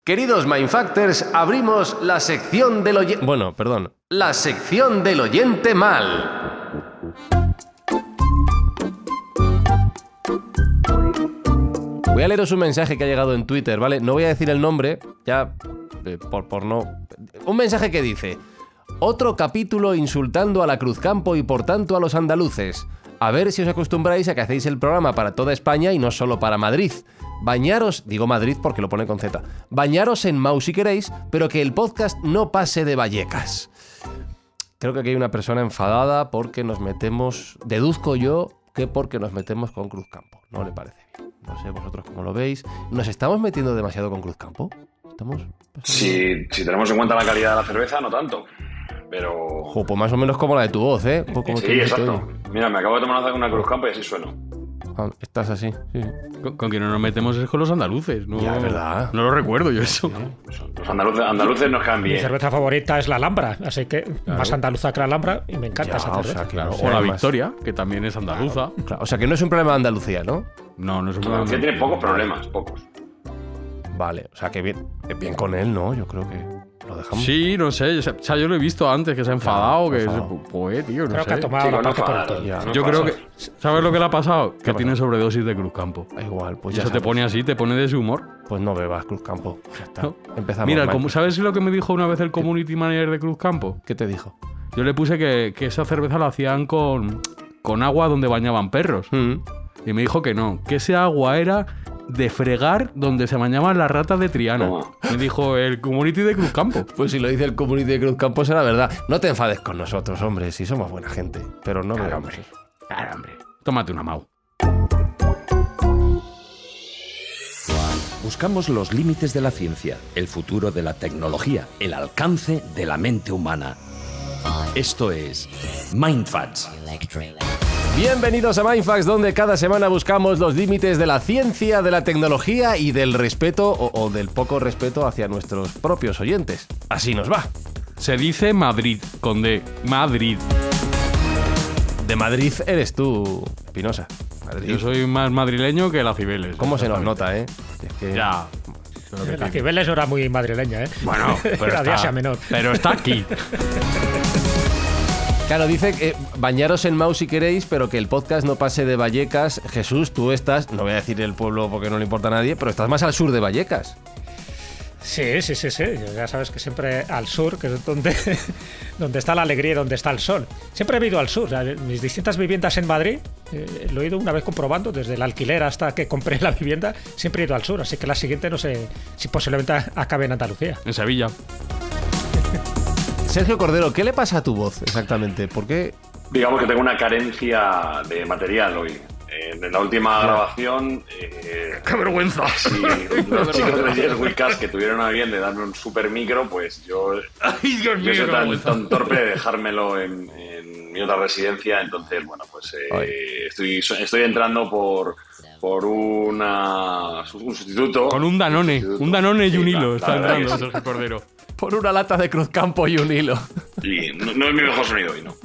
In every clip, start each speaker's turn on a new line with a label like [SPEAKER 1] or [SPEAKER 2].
[SPEAKER 1] Queridos Mindfactors, abrimos la sección del oyente... Bueno, perdón. La sección del oyente mal. Voy a leeros un mensaje que ha llegado en Twitter, ¿vale? No voy a decir el nombre, ya... por no... Un mensaje que dice: otro capítulo insultando a la Cruzcampo y por tanto a los andaluces. A ver si os acostumbráis a que hacéis el programa para toda España y no solo para Madrid. Bañaros, digo Madrid porque lo pone con Z, bañaros en Mau si queréis, pero que el podcast no pase de Vallecas. Creo que aquí hay una persona enfadada porque nos metemos, deduzco yo, que porque nos metemos con Cruzcampo. No le parece bien. No sé vosotros cómo lo veis. ¿Nos estamos metiendo demasiado con Cruzcampo? ¿Estamos?
[SPEAKER 2] Si tenemos en cuenta la calidad de la cerveza, no tanto. Pero...
[SPEAKER 1] Pues más o menos como la de tu voz, ¿eh? Como
[SPEAKER 2] sí, exacto. Mira, me acabo de tomar una Cruzcampo y así sueno.
[SPEAKER 1] Ah, estás así, sí.
[SPEAKER 3] Con quien no nos metemos es con los andaluces. No,
[SPEAKER 1] ya, es verdad.
[SPEAKER 3] No lo recuerdo yo eso.
[SPEAKER 2] Los andaluces nos caen bien.
[SPEAKER 4] Mi cerveza favorita es la Alhambra, así que más andaluza que la Alhambra y me encanta esa cerveza.
[SPEAKER 1] O sea, que
[SPEAKER 3] claro,
[SPEAKER 1] no
[SPEAKER 3] o la
[SPEAKER 1] más...
[SPEAKER 3] Victoria, que también es andaluza.
[SPEAKER 1] Claro, o sea, que no es un problema de Andalucía, ¿no?
[SPEAKER 3] No es un problema.
[SPEAKER 2] Andalucía tiene pocos problemas, pocos.
[SPEAKER 1] Vale, o sea, que bien con él, ¿no? Yo creo que lo dejamos.
[SPEAKER 3] Sí, no sé. O sea, yo lo he visto antes, que se ha enfadado. Pues, tío, no
[SPEAKER 4] creo
[SPEAKER 3] sé.
[SPEAKER 4] que ha tomado la parte por el todo.
[SPEAKER 3] Yo creo que... ¿Sabes lo que le ha pasado? Que tiene sobredosis de Cruzcampo.
[SPEAKER 1] Igual, pues
[SPEAKER 3] Y
[SPEAKER 1] ya
[SPEAKER 3] eso te pone así, te pone de su humor.
[SPEAKER 1] Pues no bebas Cruzcampo. Ya está.
[SPEAKER 3] No.
[SPEAKER 1] Empezamos.
[SPEAKER 3] Mira, ¿sabes lo que me dijo una vez el community manager de Cruzcampo?
[SPEAKER 1] ¿Qué te dijo?
[SPEAKER 3] Yo le puse que esa cerveza la hacían con agua donde bañaban perros. Y me dijo que no, que ese agua era de fregar donde se bañaban las ratas de Triana. Me dijo el community de Cruzcampo.
[SPEAKER 1] Pues si lo dice el community de Cruzcampo será verdad. No te enfades con nosotros, hombre, si somos buena gente. Pero no
[SPEAKER 3] Claro,
[SPEAKER 1] bebamos.
[SPEAKER 3] hombre. Tómate una Mau.
[SPEAKER 5] Buscamos los límites de la ciencia, el futuro de la tecnología, el alcance de la mente humana. Esto es Mindfacts.
[SPEAKER 1] Bienvenidos a Mindfacts, donde cada semana buscamos los límites de la ciencia, de la tecnología y del respeto o del poco respeto hacia nuestros propios oyentes. Así nos va.
[SPEAKER 3] Se dice Madrid, con D. Madrid.
[SPEAKER 1] De Madrid eres tú, Espinosa. Madrid.
[SPEAKER 3] Yo soy más madrileño que la Cibeles.
[SPEAKER 1] ¿Cómo se nos nota, eh? Es que...
[SPEAKER 3] Ya.
[SPEAKER 4] La Cibeles no era muy madrileña, ¿eh?
[SPEAKER 3] Bueno, pero
[SPEAKER 4] era de
[SPEAKER 3] está,
[SPEAKER 4] Asia Menor.
[SPEAKER 3] Pero está aquí.
[SPEAKER 1] Claro, dice que bañaros en Mau si queréis, pero que el podcast no pase de Vallecas. Jesús, tú estás, no voy a decir el pueblo porque no le importa a nadie, pero estás más al sur de Vallecas.
[SPEAKER 4] Sí. Ya sabes que siempre al sur, que es donde está la alegría y donde está el sol. Siempre he ido al sur. Mis distintas viviendas en Madrid, lo he ido una vez comprobando, desde el alquiler hasta que compré la vivienda, siempre he ido al sur. Así que la siguiente no sé si posiblemente acabe en Andalucía.
[SPEAKER 3] En Sevilla.
[SPEAKER 1] Sergio Cordero, ¿qué le pasa a tu voz exactamente? ¿Por qué?
[SPEAKER 2] Digamos que tengo una carencia de material hoy. En la última grabación...
[SPEAKER 3] ¡Qué vergüenza!
[SPEAKER 2] Sí, los chicos de Yes We Cast que tuvieron a bien de darme un super micro, pues yo soy tan torpe de dejármelo en mi otra residencia. Entonces, bueno, pues estoy entrando por un sustituto.
[SPEAKER 3] Con un Danone y un hilo está entrando
[SPEAKER 2] sí.
[SPEAKER 3] Sergio Cordero.
[SPEAKER 1] Por una lata de Cruzcampo y un hilo.
[SPEAKER 2] Y no es mi mejor sonido hoy, ¿no?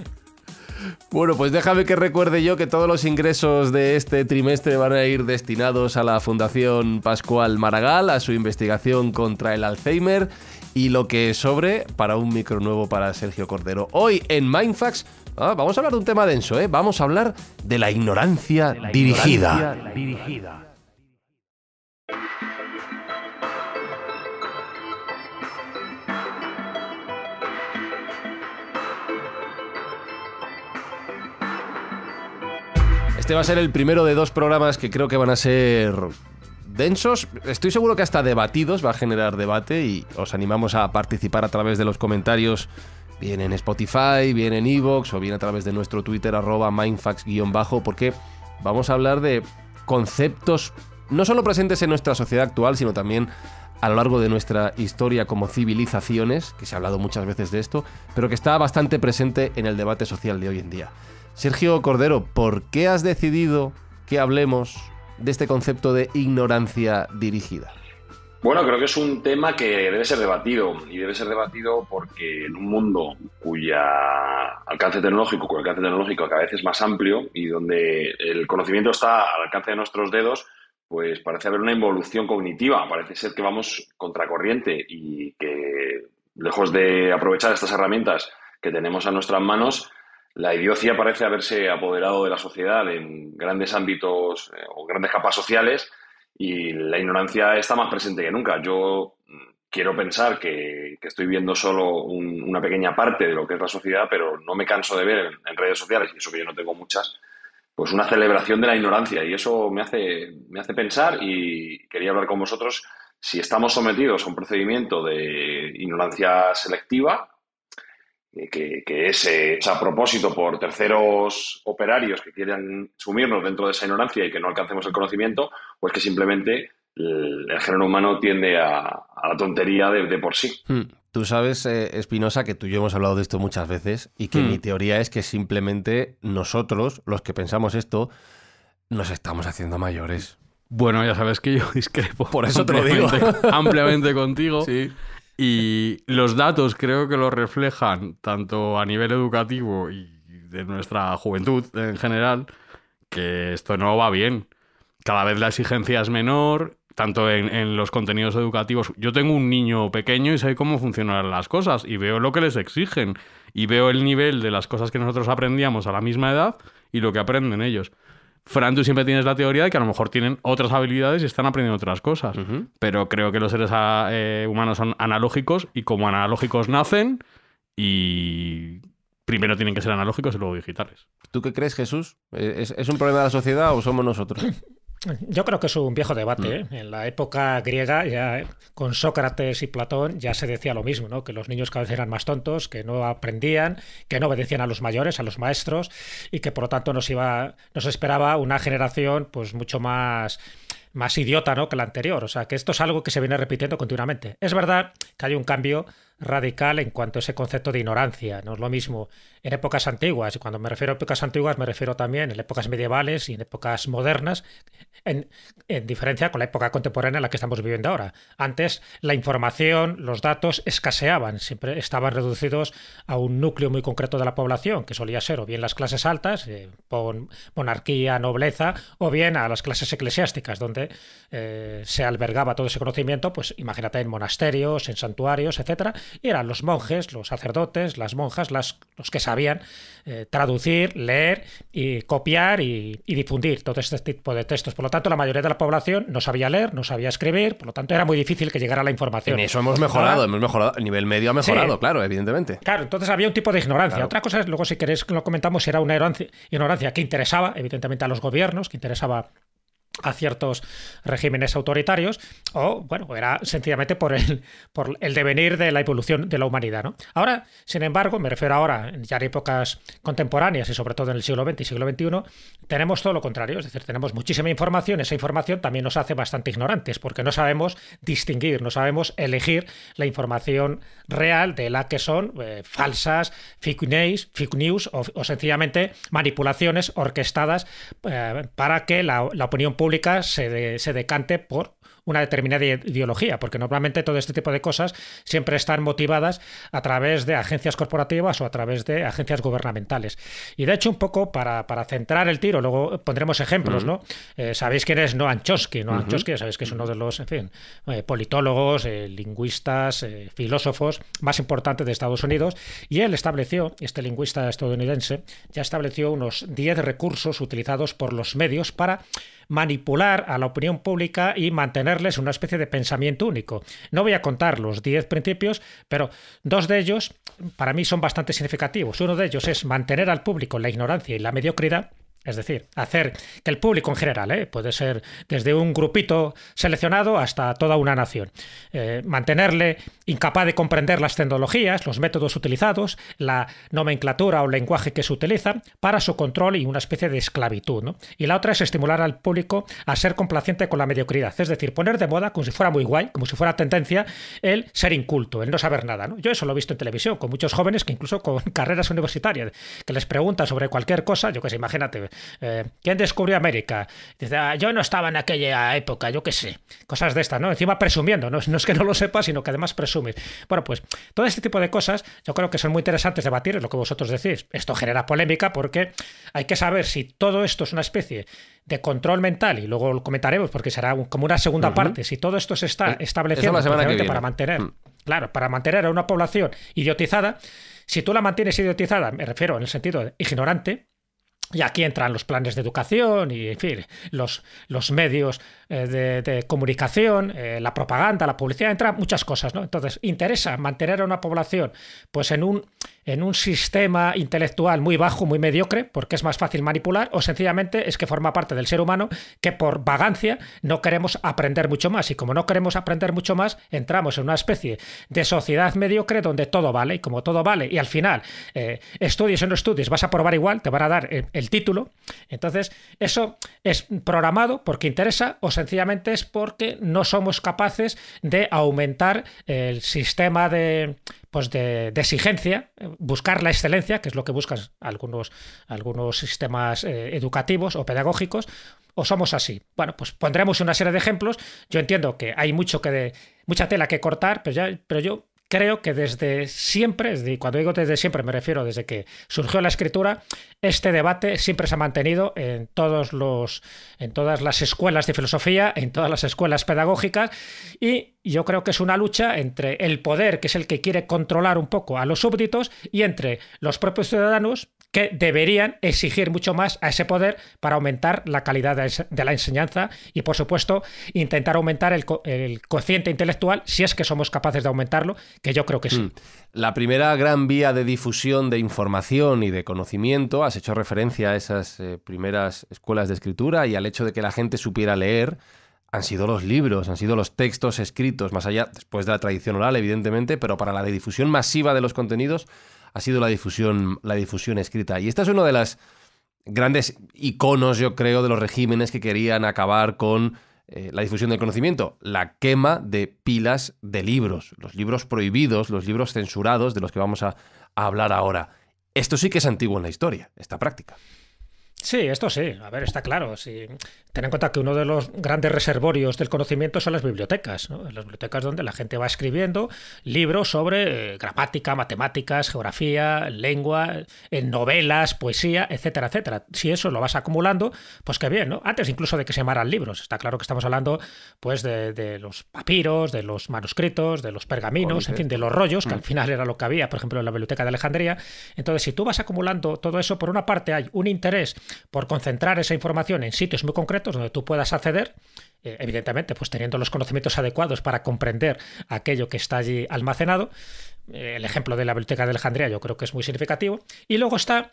[SPEAKER 1] Bueno, pues déjame que recuerde yo que todos los ingresos de este trimestre van a ir destinados a la Fundación Pascual Maragall, a su investigación contra el Alzheimer y lo que sobre para un micro nuevo para Sergio Cordero. Hoy en Mindfacts vamos a hablar de un tema denso, ¿eh? Vamos a hablar de la ignorancia dirigida. Este va a ser el primero de dos programas que creo que van a ser densos. Estoy seguro que hasta debatidos, va a generar debate y os animamos a participar a través de los comentarios, bien en Spotify, bien en iVoox o bien a través de nuestro Twitter @mindfacts_, porque vamos a hablar de conceptos no solo presentes en nuestra sociedad actual, sino también a lo largo de nuestra historia como civilizaciones, que se ha hablado muchas veces de esto, pero que está bastante presente en el debate social de hoy en día. Sergio Cordero, ¿por qué has decidido que hablemos de este concepto de ignorancia dirigida?
[SPEAKER 2] Bueno, creo que es un tema que debe ser debatido, y debe ser debatido porque en un mundo cuyo alcance tecnológico cada vez es más amplio y donde el conocimiento está al alcance de nuestros dedos, pues parece haber una involución cognitiva. Parece ser que vamos contracorriente y que, lejos de aprovechar estas herramientas que tenemos a nuestras manos, la idiocia parece haberse apoderado de la sociedad en grandes ámbitos o grandes capas sociales, y la ignorancia está más presente que nunca. Yo quiero pensar que estoy viendo solo una pequeña parte de lo que es la sociedad, pero no me canso de ver en redes sociales, y eso que yo no tengo muchas, pues una celebración de la ignorancia, y eso me hace pensar, y quería hablar con vosotros si estamos sometidos a un procedimiento de ignorancia selectiva, que es hecha a propósito por terceros operarios que quieren sumirnos dentro de esa ignorancia y que no alcancemos el conocimiento, o es que simplemente el género humano tiende a la tontería de por sí.
[SPEAKER 1] Tú sabes, Espinosa, que tú y yo hemos hablado de esto muchas veces, y que mi teoría es que simplemente nosotros, los que pensamos esto, nos estamos haciendo mayores.
[SPEAKER 3] Bueno, ya sabes que yo discrepo.
[SPEAKER 1] Por eso te lo digo.
[SPEAKER 3] Ampliamente contigo.
[SPEAKER 1] Sí.
[SPEAKER 3] Y los datos creo que lo reflejan tanto a nivel educativo y de nuestra juventud en general, que esto no va bien. Cada vez la exigencia es menor, tanto en los contenidos educativos. Yo tengo un niño pequeño y sé cómo funcionan las cosas y veo lo que les exigen y veo el nivel de las cosas que nosotros aprendíamos a la misma edad y lo que aprenden ellos. Fran, tú siempre tienes la teoría de que a lo mejor tienen otras habilidades y están aprendiendo otras cosas. Pero creo que los seres humanos son analógicos, y como analógicos nacen, y primero tienen que ser analógicos y luego digitales.
[SPEAKER 1] ¿Tú qué crees, Jesús? ¿Es un problema de la sociedad o somos nosotros?
[SPEAKER 4] Yo creo que es un viejo debate, ¿eh? En la época griega, ya con Sócrates y Platón, ya se decía lo mismo, ¿no? Que los niños cada vez eran más tontos, que no aprendían, que no obedecían a los mayores, a los maestros, y que por lo tanto nos esperaba una generación pues mucho más idiota, ¿no?, que la anterior. O sea, que esto es algo que se viene repitiendo continuamente. Es verdad que hay un cambio radical en cuanto a ese concepto de ignorancia. No es lo mismo en épocas antiguas, y cuando me refiero a épocas antiguas me refiero también en épocas medievales y en épocas modernas, en diferencia con la época contemporánea en la que estamos viviendo ahora. Antes la información, los datos escaseaban, siempre estaban reducidos a un núcleo muy concreto de la población, que solía ser o bien las clases altas, monarquía, nobleza, o bien a las clases eclesiásticas, donde se albergaba todo ese conocimiento, pues imagínate, en monasterios, en santuarios, etcétera, y eran los monjes, los sacerdotes, las monjas, los que sabían traducir, leer y copiar y difundir todo este tipo de textos. Por lo tanto, la mayoría de la población no sabía leer, no sabía escribir, por lo tanto era muy difícil que llegara la información.
[SPEAKER 1] En eso hemos mejorado, a nivel medio ha mejorado, sí. Claro, evidentemente.
[SPEAKER 4] Claro, entonces había un tipo de ignorancia. Claro. Otra cosa es, luego si queréis lo comentamos, era una ignorancia que interesaba evidentemente a los gobiernos, que interesaba a ciertos regímenes autoritarios, o bueno, era sencillamente por el devenir de la evolución de la humanidad, ¿no? Ahora, sin embargo, me refiero ahora ya en épocas contemporáneas y sobre todo en el siglo XX y siglo XXI, tenemos todo lo contrario, es decir, tenemos muchísima información. Esa información también nos hace bastante ignorantes, porque no sabemos distinguir, no sabemos elegir la información real de la que son falsas, fake news o sencillamente manipulaciones orquestadas para que la opinión pública se decante por una determinada ideología, porque normalmente todo este tipo de cosas siempre están motivadas a través de agencias corporativas o a través de agencias gubernamentales. Y de hecho, un poco para centrar el tiro, luego pondremos ejemplos, ¿no? Sabéis quién es Noam Chomsky. Noam Chomsky, sabéis que es uno de los, politólogos, lingüistas, filósofos más importantes de Estados Unidos, y él estableció, este lingüista estadounidense, ya estableció unos 10 recursos utilizados por los medios para manipular a la opinión pública y mantenerles una especie de pensamiento único. No voy a contar los 10 principios, pero 2 de ellos para mí son bastante significativos. Uno de ellos es mantener al público en la ignorancia y la mediocridad. Es decir, hacer que el público en general, puede ser desde un grupito seleccionado hasta toda una nación, mantenerle incapaz de comprender las tecnologías, los métodos utilizados, la nomenclatura o lenguaje que se utiliza para su control y una especie de esclavitud, ¿no? Y la otra es estimular al público a ser complaciente con la mediocridad, es decir, poner de moda, como si fuera muy guay, como si fuera tendencia, el ser inculto, el no saber nada, ¿no? Yo eso lo he visto en televisión, con muchos jóvenes que incluso con carreras universitarias, que les preguntan sobre cualquier cosa, yo que sé, imagínate, ¿quién descubrió América? Dice, yo no estaba en aquella época, yo qué sé. Cosas de estas, ¿no? Encima presumiendo, ¿no? No es que no lo sepas, sino que además presumes. Bueno, pues todo este tipo de cosas yo creo que son muy interesantes debatir, es lo que vosotros decís. Esto genera polémica porque hay que saber si todo esto es una especie de control mental, y luego lo comentaremos porque será como una segunda parte, si todo esto se está estableciendo para mantener, claro, para mantener a una población idiotizada. Si tú la mantienes idiotizada, me refiero en el sentido de ignorante, y aquí entran los planes de educación y, en fin, los medios de comunicación, la propaganda, la publicidad, entran muchas cosas, ¿no? Entonces, interesa mantener a una población pues en un sistema intelectual muy bajo, muy mediocre, porque es más fácil manipular, o sencillamente es que forma parte del ser humano que por vagancia no queremos aprender mucho más, y como no queremos aprender mucho más, entramos en una especie de sociedad mediocre donde todo vale, y como todo vale, y al final estudies o no estudies, vas a probar igual, te van a dar el título. Entonces, eso es programado porque interesa, o sencillamente es porque no somos capaces de aumentar el sistema de exigencia, buscar la excelencia, que es lo que buscan algunos sistemas educativos o pedagógicos, o somos así. Bueno, pues pondremos una serie de ejemplos. Yo entiendo que hay mucha tela que cortar, pero yo creo que desde siempre, cuando digo desde siempre me refiero desde que surgió la escritura, este debate siempre se ha mantenido en todas las escuelas de filosofía, en todas las escuelas pedagógicas, y yo creo que es una lucha entre el poder, que es el que quiere controlar un poco a los súbditos, y entre los propios ciudadanos, que deberían exigir mucho más a ese poder para aumentar la calidad de la enseñanza y, por supuesto, intentar aumentar el cociente intelectual, si es que somos capaces de aumentarlo, que yo creo que sí.
[SPEAKER 1] La primera gran vía de difusión de información y de conocimiento, has hecho referencia a esas primeras escuelas de escritura y al hecho de que la gente supiera leer, han sido los libros, han sido los textos escritos, más allá, después de la tradición oral, evidentemente, pero para la difusión masiva de los contenidos ha sido la difusión escrita. Y esta es uno de las grandes iconos, yo creo, de los regímenes que querían acabar con la difusión del conocimiento, la quema de pilas de libros, los libros prohibidos, los libros censurados, de los que vamos a hablar ahora. Esto sí que es antiguo en la historia, esta práctica.
[SPEAKER 4] Sí, esto sí. A ver, está claro. Sí. Ten en cuenta que uno de los grandes reservorios del conocimiento son las bibliotecas, ¿no? Las bibliotecas donde la gente va escribiendo libros sobre gramática, matemáticas, geografía, lengua, novelas, poesía, etcétera, etcétera. Si eso lo vas acumulando, pues qué bien, ¿no? Antes incluso de que se llamaran libros. Está claro que estamos hablando pues de los papiros, de los manuscritos, de los pergaminos, en fin, de los rollos, que al final era lo que había, por ejemplo, en la Biblioteca de Alejandría. Entonces, si tú vas acumulando todo eso, por una parte hay un interés por concentrar esa información en sitios muy concretos donde tú puedas acceder, evidentemente pues teniendo los conocimientos adecuados para comprender aquello que está allí almacenado. El ejemplo de la Biblioteca de Alejandría yo creo que es muy significativo. Y luego está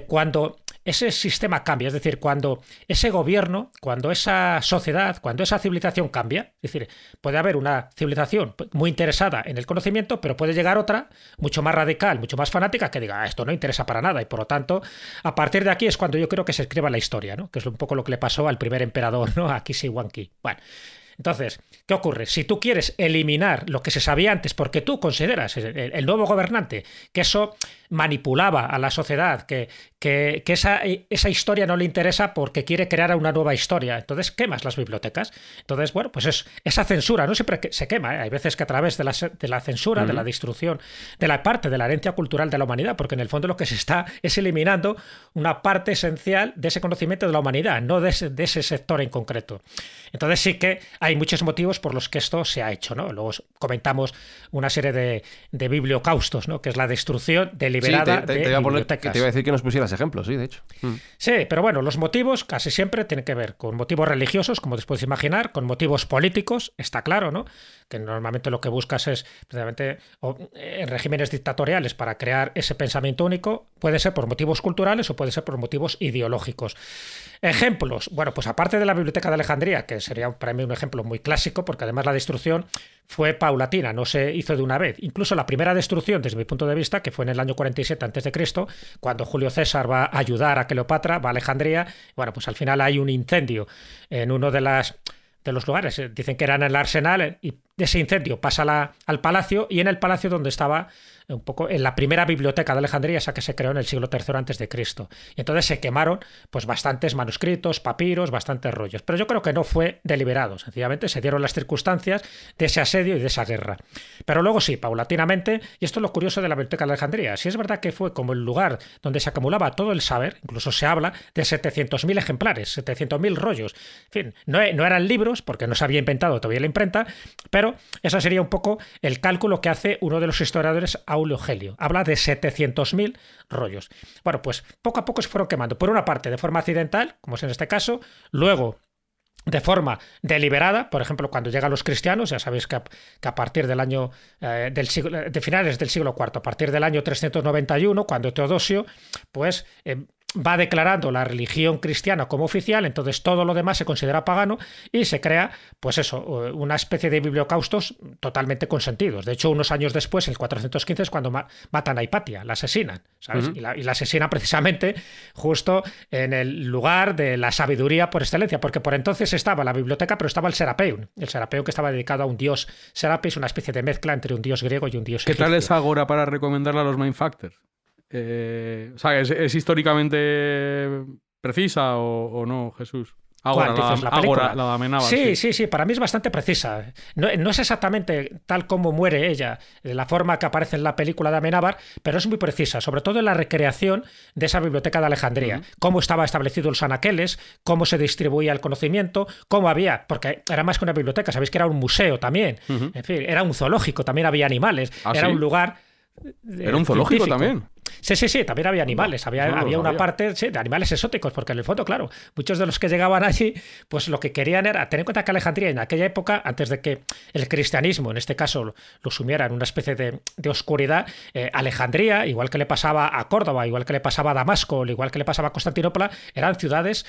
[SPEAKER 4] cuando ese sistema cambia, es decir, cuando ese gobierno, cuando esa sociedad, cuando esa civilización cambia. Es decir, puede haber una civilización muy interesada en el conocimiento, pero puede llegar otra mucho más radical, mucho más fanática, que diga, esto no interesa para nada, y por lo tanto, a partir de aquí es cuando yo creo que se escriba la historia, ¿no? Que es un poco lo que le pasó al primer emperador, ¿no? A Kisi Huangqi. Bueno, entonces, ¿qué ocurre? Si tú quieres eliminar lo que se sabía antes porque tú consideras, el nuevo gobernante, que eso manipulaba a la sociedad, que esa historia no le interesa porque quiere crear una nueva historia, entonces quemas las bibliotecas. Entonces, bueno, pues esa censura no siempre se quema, ¿eh? Hay veces que a través de la censura, de la destrucción de la parte de la herencia cultural de la humanidad, porque en el fondo lo que se está es eliminando una parte esencial de ese conocimiento de la humanidad, no de ese sector en concreto. Entonces sí que hay muchos motivos por los que esto se ha hecho, ¿no? Luego comentamos una serie de bibliocaustos, ¿no? Que es la destrucción deliberada de bibliotecas.
[SPEAKER 1] Te iba a decir que nos pusieras ejemplos, sí, de hecho.
[SPEAKER 4] Sí, pero bueno, los motivos casi siempre tienen que ver con motivos religiosos, como te puedes imaginar, con motivos políticos, está claro, ¿no? Que normalmente lo que buscas es, precisamente, en regímenes dictatoriales para crear ese pensamiento único, puede ser por motivos culturales o puede ser por motivos ideológicos. Ejemplos, bueno, pues aparte de la Biblioteca de Alejandría, que sería para mí un ejemplo muy clásico, porque además la destrucción fue paulatina, no se hizo de una vez. Incluso la primera destrucción, desde mi punto de vista, que fue en el año 47 a.C., cuando Julio César va a ayudar a Cleopatra, va a Alejandría, bueno, pues al final hay un incendio en uno de los lugares, dicen que era en el arsenal, y ese incendio pasa al palacio, y en el palacio donde estaba un poco en la primera biblioteca de Alejandría, esa que se creó en el siglo III a.C. Y entonces se quemaron pues bastantes manuscritos, papiros, bastantes rollos. Pero yo creo que no fue deliberado, sencillamente se dieron las circunstancias de ese asedio y de esa guerra. Pero luego sí, paulatinamente, y esto es lo curioso de la biblioteca de Alejandría, si es verdad que fue como el lugar donde se acumulaba todo el saber, incluso se habla de 700.000 ejemplares, 700.000 rollos. En fin, no eran libros, porque no se había inventado todavía la imprenta, pero eso sería un poco el cálculo que hace uno de los historiadores, Aulio Gelio. Habla de 700.000 rollos. Bueno, pues poco a poco se fueron quemando. Por una parte, de forma accidental, como es en este caso, luego de forma deliberada, por ejemplo, cuando llegan los cristianos, ya sabéis que a partir del año de finales del siglo IV, a partir del año 391, cuando Teodosio, pues va declarando la religión cristiana como oficial, entonces todo lo demás se considera pagano y se crea, pues eso, una especie de bibliocaustos totalmente consentidos. De hecho, unos años después, en el 415, es cuando matan a Hipatia, la asesinan, ¿sabes? Y la asesinan precisamente justo en el lugar de la sabiduría por excelencia, porque por entonces estaba la biblioteca, pero estaba el Serapeum que estaba dedicado a un dios Serapis, una especie de mezcla entre un dios griego y un dios egipcio.
[SPEAKER 3] ¿Qué tal es Ágora para recomendarle a los Mindfactors? O sea, ¿es históricamente precisa o no, Jesús?
[SPEAKER 4] Ágora,
[SPEAKER 3] la Amenábar.
[SPEAKER 4] Sí, para mí es bastante precisa. No es exactamente tal como muere ella, de la forma que aparece en la película de Amenábar, pero es muy precisa, sobre todo en la recreación de esa biblioteca de Alejandría. Cómo estaba establecido los anaqueles, cómo se distribuía el conocimiento, cómo había, porque era más que una biblioteca, sabéis que era un museo también, en fin, era un zoológico, también había animales, era un lugar...
[SPEAKER 3] ¿Era un zoológico también?
[SPEAKER 4] Sí, también había animales, había una parte de animales exóticos, porque en el fondo, claro, muchos de los que llegaban allí, pues lo que querían era, tener en cuenta que Alejandría en aquella época, antes de que el cristianismo, en este caso, lo sumiera en una especie de oscuridad, Alejandría, igual que le pasaba a Córdoba, igual que le pasaba a Damasco, igual que le pasaba a Constantinopla, eran ciudades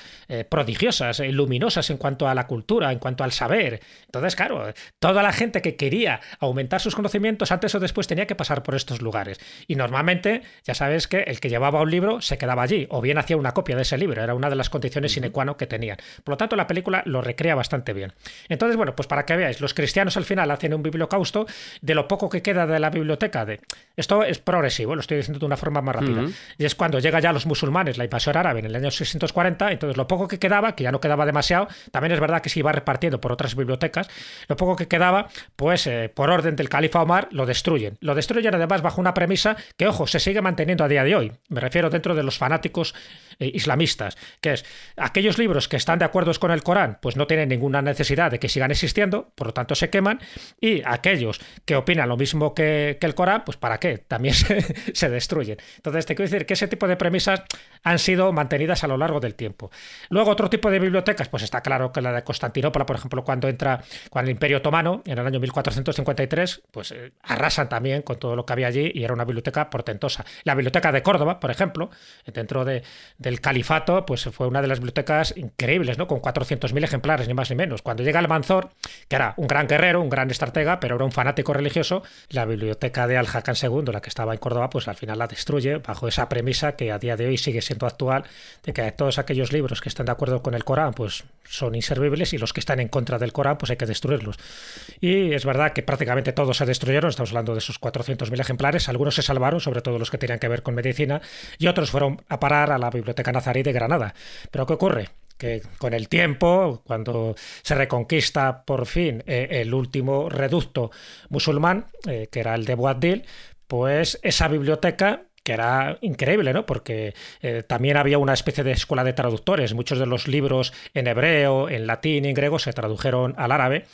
[SPEAKER 4] prodigiosas, luminosas en cuanto a la cultura, en cuanto al saber. Entonces, claro, toda la gente que quería aumentar sus conocimientos, antes o después tenía que pasar por estos lugares. Y normalmente, ya sabes que el que llevaba un libro se quedaba allí, o bien hacía una copia de ese libro, era una de las condiciones sine qua non que tenían. Por lo tanto, la película lo recrea bastante bien. Entonces, bueno, pues para que veáis, los cristianos al final hacen un bibliocausto de lo poco que queda de la biblioteca. Esto es progresivo, lo estoy diciendo de una forma más rápida. Y es cuando llega ya los musulmanes, la invasión árabe en el año 640, entonces lo poco que quedaba, que ya no quedaba demasiado, también es verdad que se iba repartiendo por otras bibliotecas, lo poco que quedaba, pues por orden del califa Omar, lo destruyen. Lo destruyen además bajo una premisa que, ojo, se sigue manteniendo a día de hoy. Me refiero dentro de los fanáticos islamistas, que es aquellos libros que están de acuerdo con el Corán, pues no tienen ninguna necesidad de que sigan existiendo, por lo tanto se queman, y aquellos que opinan lo mismo que el Corán, pues ¿para qué? También se destruyen. Entonces te quiero decir que ese tipo de premisas han sido mantenidas a lo largo del tiempo. Luego otro tipo de bibliotecas, pues está claro que la de Constantinopla, por ejemplo, cuando el Imperio Otomano, en el año 1453, pues arrasan también con todo lo que había allí y era una biblioteca portentosa. La biblioteca de Córdoba, por ejemplo, dentro del califato, pues fue una de las bibliotecas increíbles, ¿no? Con 400.000 ejemplares, ni más ni menos. Cuando llega Almanzor, que era un gran guerrero, un gran estratega, pero era un fanático religioso, la biblioteca de Al-Hakam II, la que estaba en Córdoba, pues al final la destruye bajo esa premisa que a día de hoy sigue siendo actual, de que todos aquellos libros que están de acuerdo con el Corán, pues son inservibles, y los que están en contra del Corán, pues hay que destruirlos. Y es verdad que prácticamente todos se destruyeron, estamos hablando de esos 400.000 ejemplares, algunos se salvaron, sobre todo los que tenían que ver con medicina, y otros fueron a parar a la Biblioteca Nazarí de Granada. Pero ¿qué ocurre? Que con el tiempo, cuando se reconquista por fin el último reducto musulmán, que era el de Boabdil, pues esa biblioteca, que era increíble, ¿no? Porque también había una especie de escuela de traductores. Muchos de los libros en hebreo, en latín y en griego se tradujeron al árabe,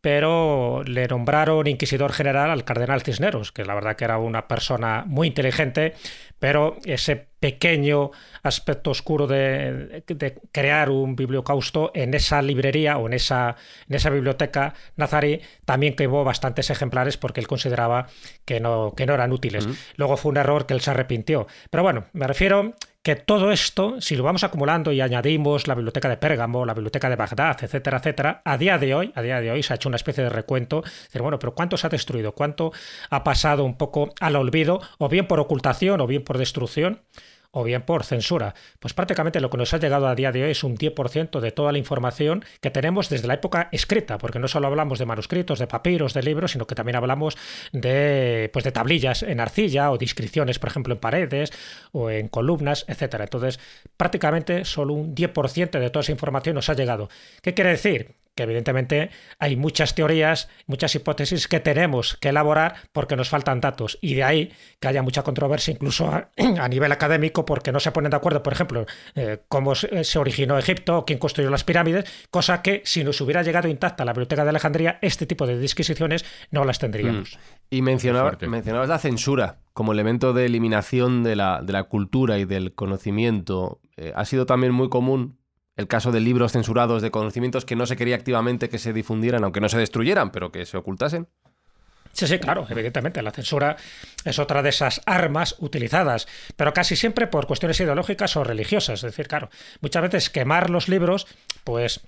[SPEAKER 4] pero le nombraron inquisidor general al cardenal Cisneros, que la verdad que era una persona muy inteligente, pero ese pequeño aspecto oscuro de crear un bibliocausto en esa librería o en esa biblioteca nazarí también quemó bastantes ejemplares porque él consideraba que no eran útiles. Luego fue un error que él se arrepintió. Pero bueno, me refiero que todo esto, si lo vamos acumulando y añadimos la biblioteca de Pérgamo, la biblioteca de Bagdad, etcétera, etcétera, a día de hoy se ha hecho una especie de recuento, decir, bueno, pero ¿cuánto se ha destruido? ¿Cuánto ha pasado un poco al olvido, o bien por ocultación, o bien por destrucción, o bien por censura. Pues prácticamente lo que nos ha llegado a día de hoy es un 10% de toda la información que tenemos desde la época escrita, porque no solo hablamos de manuscritos, de papiros, de libros, sino que también hablamos de tablillas en arcilla o de inscripciones, por ejemplo, en paredes o en columnas, etcétera. Entonces, prácticamente solo un 10% de toda esa información nos ha llegado. ¿Qué quiere decir? Que evidentemente hay muchas teorías, muchas hipótesis que tenemos que elaborar porque nos faltan datos, y de ahí que haya mucha controversia incluso a nivel académico, porque no se ponen de acuerdo, por ejemplo, cómo se originó Egipto o quién construyó las pirámides, cosa que si nos hubiera llegado intacta la Biblioteca de Alejandría, este tipo de disquisiciones no las tendríamos.
[SPEAKER 1] Y mencionabas la censura como elemento de eliminación de la cultura y del conocimiento. Ha sido también muy común el caso de libros censurados, de conocimientos que no se quería activamente que se difundieran, aunque no se destruyeran, pero que se ocultasen.
[SPEAKER 4] Sí, claro, evidentemente. La censura es otra de esas armas utilizadas, pero casi siempre por cuestiones ideológicas o religiosas. Es decir, claro, muchas veces quemar los libros pues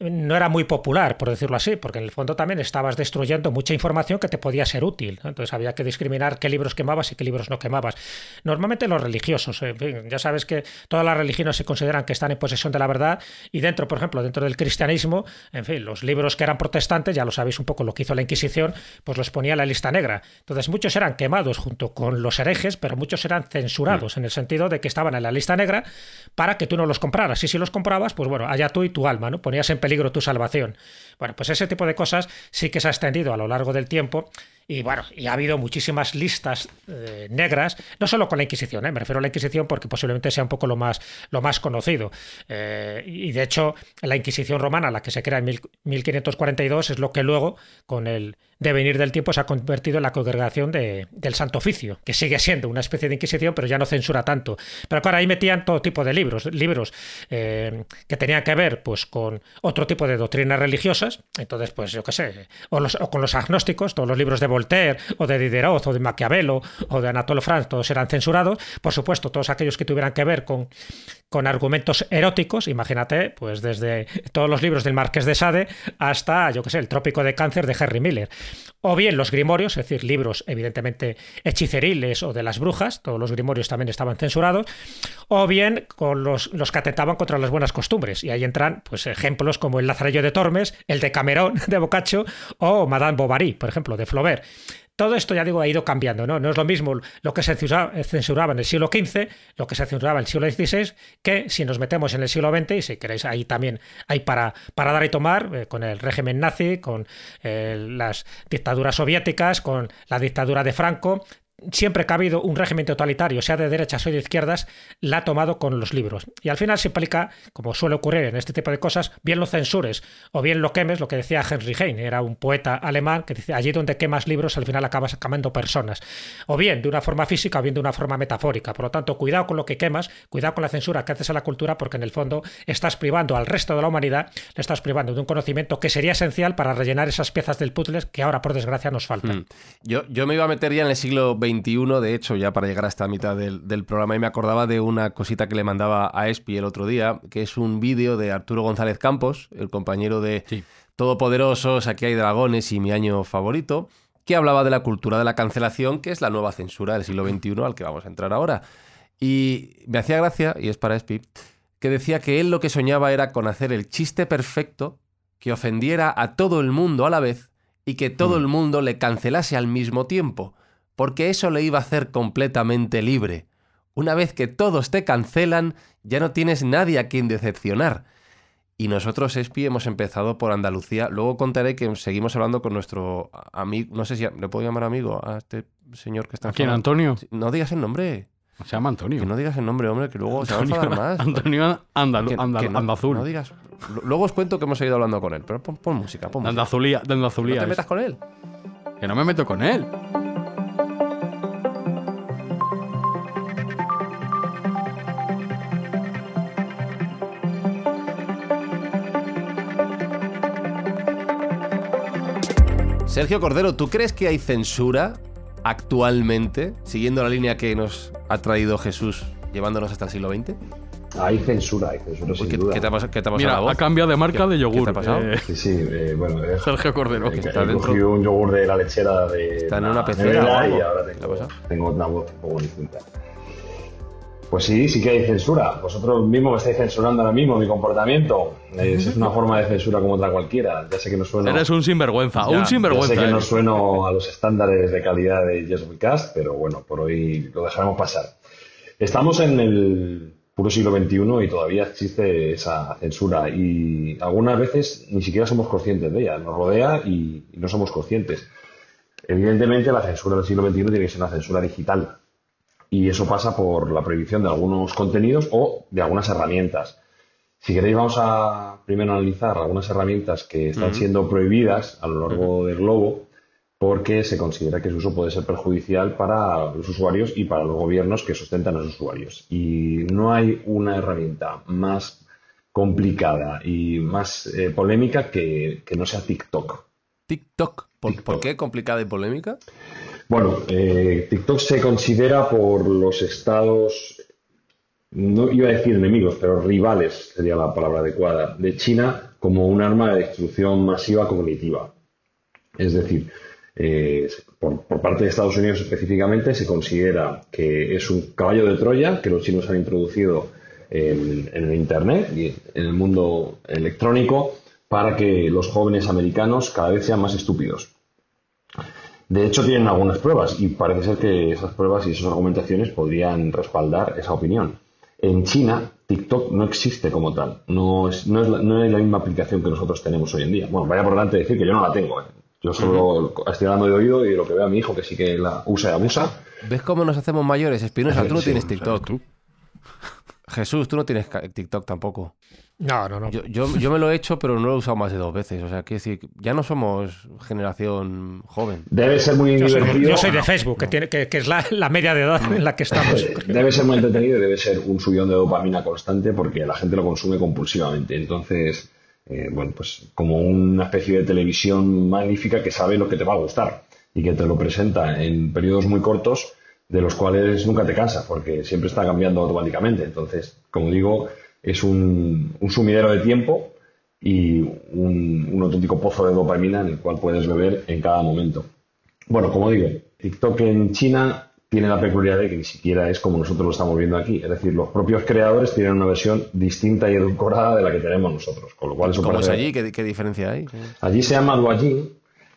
[SPEAKER 4] no era muy popular, por decirlo así, porque en el fondo también estabas destruyendo mucha información que te podía ser útil, ¿no? Entonces había que discriminar qué libros quemabas y qué libros no quemabas. Normalmente los religiosos, en fin, ya sabes que todas las religiones se consideran que están en posesión de la verdad, y dentro, por ejemplo, dentro del cristianismo, en fin, los libros que eran protestantes, ya lo sabéis un poco lo que hizo la Inquisición, pues los ponía en la lista negra. Entonces muchos eran quemados junto con los herejes, pero muchos eran censurados en el sentido de que estaban en la lista negra para que tú no los compraras. Y si los comprabas, pues bueno, allá tú y tu alma, ¿no? Ponías en peligro tu salvación. Bueno, pues ese tipo de cosas sí que se ha extendido a lo largo del tiempo. Y bueno, y ha habido muchísimas listas negras, no solo con la Inquisición, me refiero a la Inquisición porque posiblemente sea un poco lo más conocido. Y de hecho, la Inquisición romana, la que se crea en 1542, es lo que luego, con el devenir del tiempo, se ha convertido en la congregación del Santo Oficio, que sigue siendo una especie de Inquisición, pero ya no censura tanto. Pero claro, ahí metían todo tipo de libros que tenían que ver pues con otro tipo de doctrinas religiosas. Entonces, pues yo qué sé, o con los agnósticos, todos los libros de Voltaire o de Diderot o de Maquiavelo o de Anatole France, todos eran censurados. Por supuesto, todos aquellos que tuvieran que ver con argumentos eróticos, imagínate, pues desde todos los libros del Marqués de Sade hasta, yo qué sé, el Trópico de Cáncer de Henry Miller. O bien los grimorios, es decir, libros evidentemente hechiceriles o de las brujas, todos los grimorios también estaban censurados, o bien con los que atentaban contra las buenas costumbres, y ahí entran pues ejemplos como el Lazarillo de Tormes, el de Camerón de Boccaccio o Madame Bovary, por ejemplo, de Flaubert. Todo esto, ya digo, ha ido cambiando, ¿no? No es lo mismo lo que se censuraba en el siglo XV, lo que se censuraba en el siglo XVI, que si nos metemos en el siglo XX, y si queréis, ahí también hay para dar y tomar, con el régimen nazi, con las dictaduras soviéticas, con la dictadura de Franco. Siempre que ha habido un régimen totalitario, sea de derechas o de izquierdas, la ha tomado con los libros. Y al final se implica, como suele ocurrir en este tipo de cosas, bien lo censures o bien lo quemes, lo que decía Henry Heine, era un poeta alemán que dice, allí donde quemas libros al final acabas quemando personas. O bien de una forma física o bien de una forma metafórica. Por lo tanto, cuidado con lo que quemas, cuidado con la censura que haces a la cultura, porque en el fondo estás privando al resto de la humanidad, le estás privando de un conocimiento que sería esencial para rellenar esas piezas del puzzle que ahora, por desgracia, nos faltan.
[SPEAKER 1] Yo me iba a meter ya en el siglo XXI, de hecho, ya para llegar a esta mitad del programa, y me acordaba de una cosita que le mandaba a Espi el otro día, que es un vídeo de Arturo González Campos, el compañero de Todopoderosos, Aquí hay dragones y Mi año favorito, que hablaba de la cultura de la cancelación, que es la nueva censura del siglo XXI al que vamos a entrar ahora. Y me hacía gracia, y es para Espi, que decía que él lo que soñaba era con hacer el chiste perfecto que ofendiera a todo el mundo a la vez y que todo el mundo le cancelase al mismo tiempo, porque eso le iba a hacer completamente libre. Una vez que todos te cancelan, ya no tienes nadie a quien decepcionar. Y nosotros, Espi, hemos empezado por Andalucía. Luego contaré que seguimos hablando con nuestro amigo, no sé si le puedo llamar amigo a este señor que está...
[SPEAKER 3] ¿Quién, Antonio?
[SPEAKER 1] No digas el nombre.
[SPEAKER 3] Se llama Antonio.
[SPEAKER 1] Que no digas el nombre, hombre, que luego se va a enfadar más.
[SPEAKER 3] Antonio Andazul.
[SPEAKER 1] No digas... Luego os cuento que hemos seguido hablando con él, pero pon música, pon música.
[SPEAKER 3] Andazulía.
[SPEAKER 1] No te metas con él.
[SPEAKER 3] Que no me meto con él.
[SPEAKER 1] Sergio Cordero, ¿tú crees que hay censura actualmente, siguiendo la línea que nos ha traído Jesús, llevándonos hasta el siglo XX?
[SPEAKER 6] Hay censura sin duda.
[SPEAKER 1] ¿Qué te ha pasado
[SPEAKER 3] Mira,
[SPEAKER 1] la voz?
[SPEAKER 3] Ha cambiado de marca de yogur.
[SPEAKER 1] ¿Qué te ha pasado?
[SPEAKER 6] Sí, bueno.
[SPEAKER 3] Sergio Cordero.
[SPEAKER 6] He cogido un yogur de la lechera de...
[SPEAKER 1] Está en una pecera o algo.
[SPEAKER 6] Y ahora tengo una voz un poco distinta. Pues sí, sí que hay censura. Vosotros mismos me estáis censurando ahora mismo mi comportamiento. Es una forma de censura como otra cualquiera. Ya sé que no sueno...
[SPEAKER 3] Eres un sinvergüenza,
[SPEAKER 6] Ya sé que no sueno a los estándares de calidad de Yes We Cast, pero bueno, por hoy lo dejaremos pasar. Estamos en el puro siglo XXI y todavía existe esa censura y algunas veces ni siquiera somos conscientes de ella. Nos rodea y no somos conscientes. Evidentemente la censura del siglo XXI tiene que ser una censura digital. Y eso pasa por la prohibición de algunos contenidos o de algunas herramientas. Si queréis, vamos a primero analizar algunas herramientas que están siendo prohibidas a lo largo del globo porque se considera que su uso puede ser perjudicial para los usuarios y para los gobiernos que sustentan a los usuarios. Y no hay una herramienta más complicada y más polémica que no sea TikTok.
[SPEAKER 1] ¿TikTok? ¿Por qué complicada y polémica?
[SPEAKER 6] Bueno, TikTok se considera por los estados, no iba a decir enemigos, pero rivales sería la palabra adecuada, de China como un arma de destrucción masiva cognitiva. Es decir, por parte de Estados Unidos específicamente se considera que es un caballo de Troya que los chinos han introducido en el Internet y en el mundo electrónico para que los jóvenes americanos cada vez sean más estúpidos. De hecho, tienen algunas pruebas y parece ser que esas pruebas y esas argumentaciones podrían respaldar esa opinión. En China, TikTok no existe como tal. No es la misma aplicación que nosotros tenemos hoy en día. Bueno, vaya por delante decir que yo no la tengo. Yo solo estoy hablando de oído y de lo que veo a mi hijo, que sí que la usa y abusa.
[SPEAKER 1] ¿Ves cómo nos hacemos mayores, Espinosa? Tú no tienes TikTok. Jesús, tú no tienes TikTok tampoco.
[SPEAKER 4] No.
[SPEAKER 1] Yo me lo he hecho, pero no lo he usado más de 2 veces. O sea, que decir, ya no somos generación joven.
[SPEAKER 6] Debe ser muy divertido.
[SPEAKER 4] Yo soy de Facebook, que es la media de edad en la que estamos.
[SPEAKER 6] Debe ser muy entretenido y debe ser un subidón de dopamina constante porque la gente lo consume compulsivamente. Entonces, bueno, pues como una especie de televisión magnífica que sabe lo que te va a gustar y que te lo presenta en periodos muy cortos, de los cuales nunca te cansas porque siempre está cambiando automáticamente. Entonces, como digo, es un sumidero de tiempo y un auténtico pozo de dopamina en el cual puedes beber en cada momento. Bueno, como digo, TikTok en China tiene la peculiaridad de que ni siquiera es como nosotros lo estamos viendo aquí. Es decir, los propios creadores tienen una versión distinta y edulcorada de la que tenemos nosotros. Con lo cual eso
[SPEAKER 1] ¿Cómo es allí? ¿Qué diferencia hay?
[SPEAKER 6] Allí se llama Douyin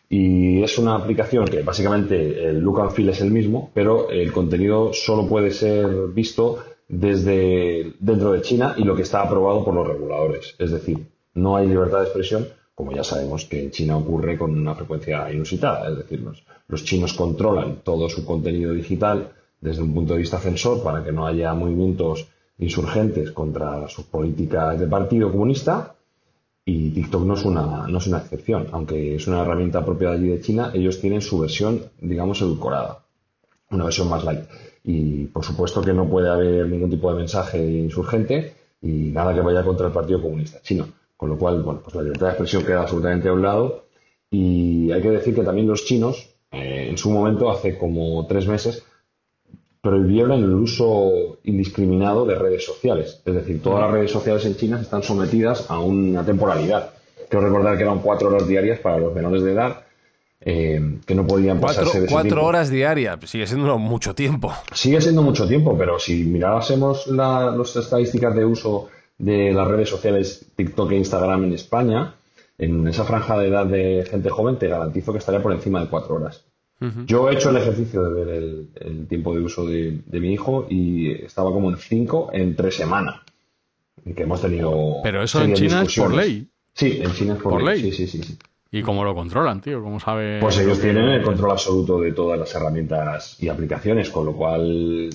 [SPEAKER 6] y es una aplicación que básicamente el look and feel es el mismo, pero el contenido solo puede ser visto desde dentro de China y lo que está aprobado por los reguladores. Es decir, no hay libertad de expresión, como ya sabemos que en China ocurre con una frecuencia inusitada. Es decir, los chinos controlan todo su contenido digital desde un punto de vista censor para que no haya movimientos insurgentes contra sus políticas de partido comunista y TikTok no es una excepción. Aunque es una herramienta propia de allí de China, ellos tienen su versión, digamos, edulcorada, una versión más light. Y por supuesto que no puede haber ningún tipo de mensaje insurgente y nada que vaya contra el Partido Comunista Chino. Con lo cual, bueno, pues la libertad de expresión queda absolutamente a un lado. Y hay que decir que también los chinos, en su momento, hace como 3 meses, prohibieron el uso indiscriminado de redes sociales. Es decir, todas las redes sociales en China están sometidas a una temporalidad. Quiero recordar que eran 4 horas diarias para los menores de edad, que no podían pasarse de ese
[SPEAKER 1] 4
[SPEAKER 6] tiempo.
[SPEAKER 1] horas diarias, sigue siendo mucho tiempo.
[SPEAKER 6] Sigue siendo mucho tiempo, pero si mirásemos las estadísticas de uso de las redes sociales TikTok e Instagram en España, en esa franja de edad de gente joven, te garantizo que estaría por encima de 4 horas. Yo he hecho el ejercicio de ver el tiempo de uso de mi hijo y estaba como en 5 en 3 semanas. Que hemos tenido.
[SPEAKER 3] Pero eso en China es por ley.
[SPEAKER 6] Sí, en China es por ley. Sí.
[SPEAKER 3] ¿Y cómo lo controlan, tío? ¿Cómo sabe?
[SPEAKER 6] Pues ellos tienen el control absoluto de todas las herramientas y aplicaciones, con lo cual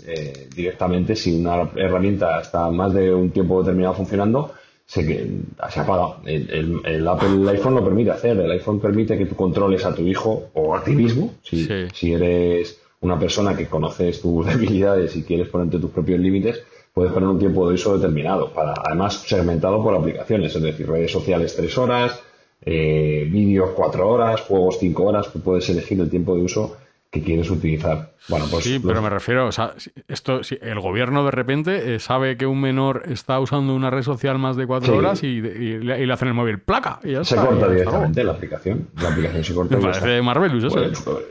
[SPEAKER 6] directamente si una herramienta está más de un tiempo determinado funcionando, se apaga. El iPhone lo permite hacer. El iPhone permite que tú controles a tu hijo o a ti mismo. Si eres una persona que conoces tus debilidades y quieres ponerte tus propios límites, puedes poner un tiempo de uso determinado, además segmentado por aplicaciones, es decir, redes sociales 3 horas, vídeos 4 horas, juegos 5 horas. Tú puedes elegir el tiempo de uso que quieres utilizar. Bueno, pues
[SPEAKER 3] sí, pero me refiero, o sea, si el gobierno de repente sabe que un menor está usando una red social más de 4 horas y le hacen el móvil ¡placa! Y ya
[SPEAKER 6] se
[SPEAKER 3] está,
[SPEAKER 6] corta directamente la aplicación. La aplicación se corta.
[SPEAKER 3] Me parece Marvelous eso.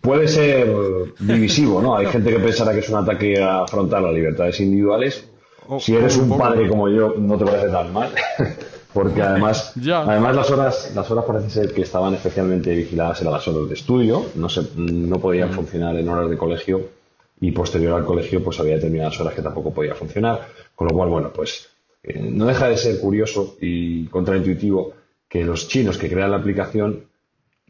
[SPEAKER 6] Puede ser divisivo, ¿no? Hay gente que pensará que es un ataque frontal a libertades individuales. Si eres un padre como yo, no te parece tan mal. Porque además las horas parece ser que estaban especialmente vigiladas, eran las horas de estudio, no podían funcionar en horas de colegio, y posterior al colegio pues había determinadas horas que tampoco podía funcionar, con lo cual, bueno, pues no deja de ser curioso y contraintuitivo que los chinos que crean la aplicación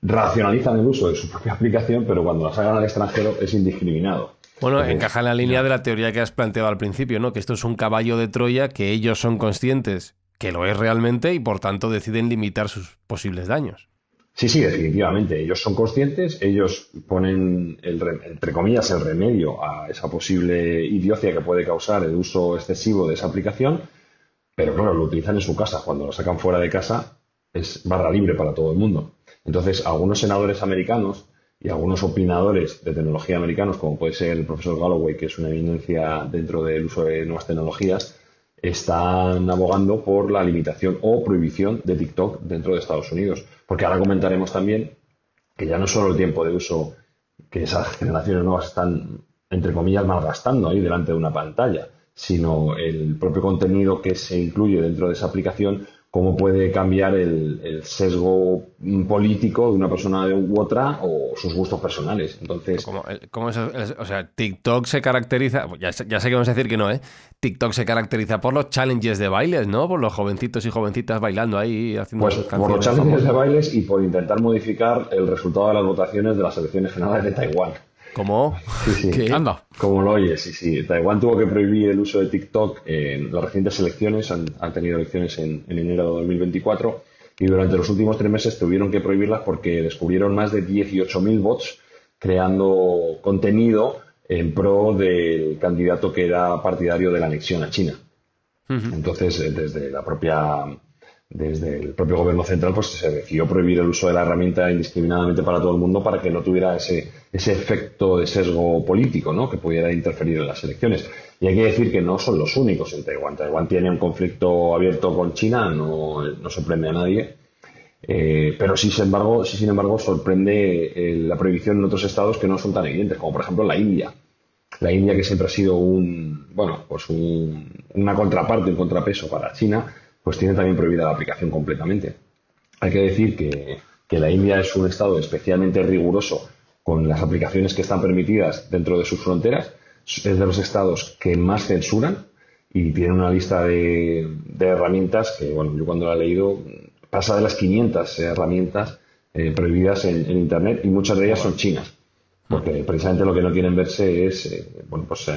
[SPEAKER 6] racionalizan el uso de su propia aplicación, pero cuando la sacan al extranjero es indiscriminado.
[SPEAKER 1] Bueno, encaja en la línea de la teoría que has planteado al principio, ¿no? Que esto es un caballo de Troya, que ellos son conscientes que lo es realmente y por tanto deciden limitar sus posibles daños.
[SPEAKER 6] Sí, definitivamente. Ellos son conscientes, ellos ponen, entre comillas, el remedio a esa posible idiocia que puede causar el uso excesivo de esa aplicación, pero claro, lo utilizan en su casa. Cuando lo sacan fuera de casa es barra libre para todo el mundo. Entonces, algunos senadores americanos y algunos opinadores de tecnología americanos, como puede ser el profesor Galloway, que es una eminencia dentro del uso de nuevas tecnologías, están abogando por la limitación o prohibición de TikTok dentro de Estados Unidos. Porque ahora comentaremos también que ya no solo el tiempo de uso que esas generaciones nuevas están, entre comillas, malgastando ahí delante de una pantalla, sino el propio contenido que se incluye dentro de esa aplicación, cómo puede cambiar el sesgo político de una persona u otra o sus gustos personales. Entonces,
[SPEAKER 1] o sea, TikTok se caracteriza, ya sé que vamos a decir que no, TikTok se caracteriza por los challenges de bailes, ¿no? Por los jovencitos y jovencitas bailando ahí, haciendo sus canciones.
[SPEAKER 6] Por los challenges de bailes y por intentar modificar el resultado de las votaciones de las elecciones generales de Taiwán.
[SPEAKER 1] ¿Cómo?
[SPEAKER 6] Sí.
[SPEAKER 1] ¿Qué?
[SPEAKER 3] Anda.
[SPEAKER 6] Como lo oyes, sí. Taiwán tuvo que prohibir el uso de TikTok en las recientes elecciones, han tenido elecciones en enero de 2024, y durante los últimos 3 meses tuvieron que prohibirlas porque descubrieron más de 18.000 bots creando contenido en pro del candidato que era partidario de la anexión a China. Uh-huh. Entonces, desde el propio gobierno central pues se decidió prohibir el uso de la herramienta indiscriminadamente para todo el mundo para que no tuviera ese efecto de sesgo político, ¿no? Que pudiera interferir en las elecciones. Y hay que decir que no son los únicos en Taiwán. Taiwán tiene un conflicto abierto con China, no sorprende a nadie. Pero sí, sin embargo, sorprende la prohibición en otros estados que no son tan evidentes, como por ejemplo la India. La India, que siempre ha sido una contraparte, un contrapeso para China, pues tiene también prohibida la aplicación completamente. Hay que decir que la India es un estado especialmente riguroso con las aplicaciones que están permitidas dentro de sus fronteras. Es de los estados que más censuran y tiene una lista de herramientas que, bueno, yo cuando la he leído pasa de las 500 herramientas prohibidas en Internet, y muchas de ellas son chinas, porque precisamente lo que no quieren verse es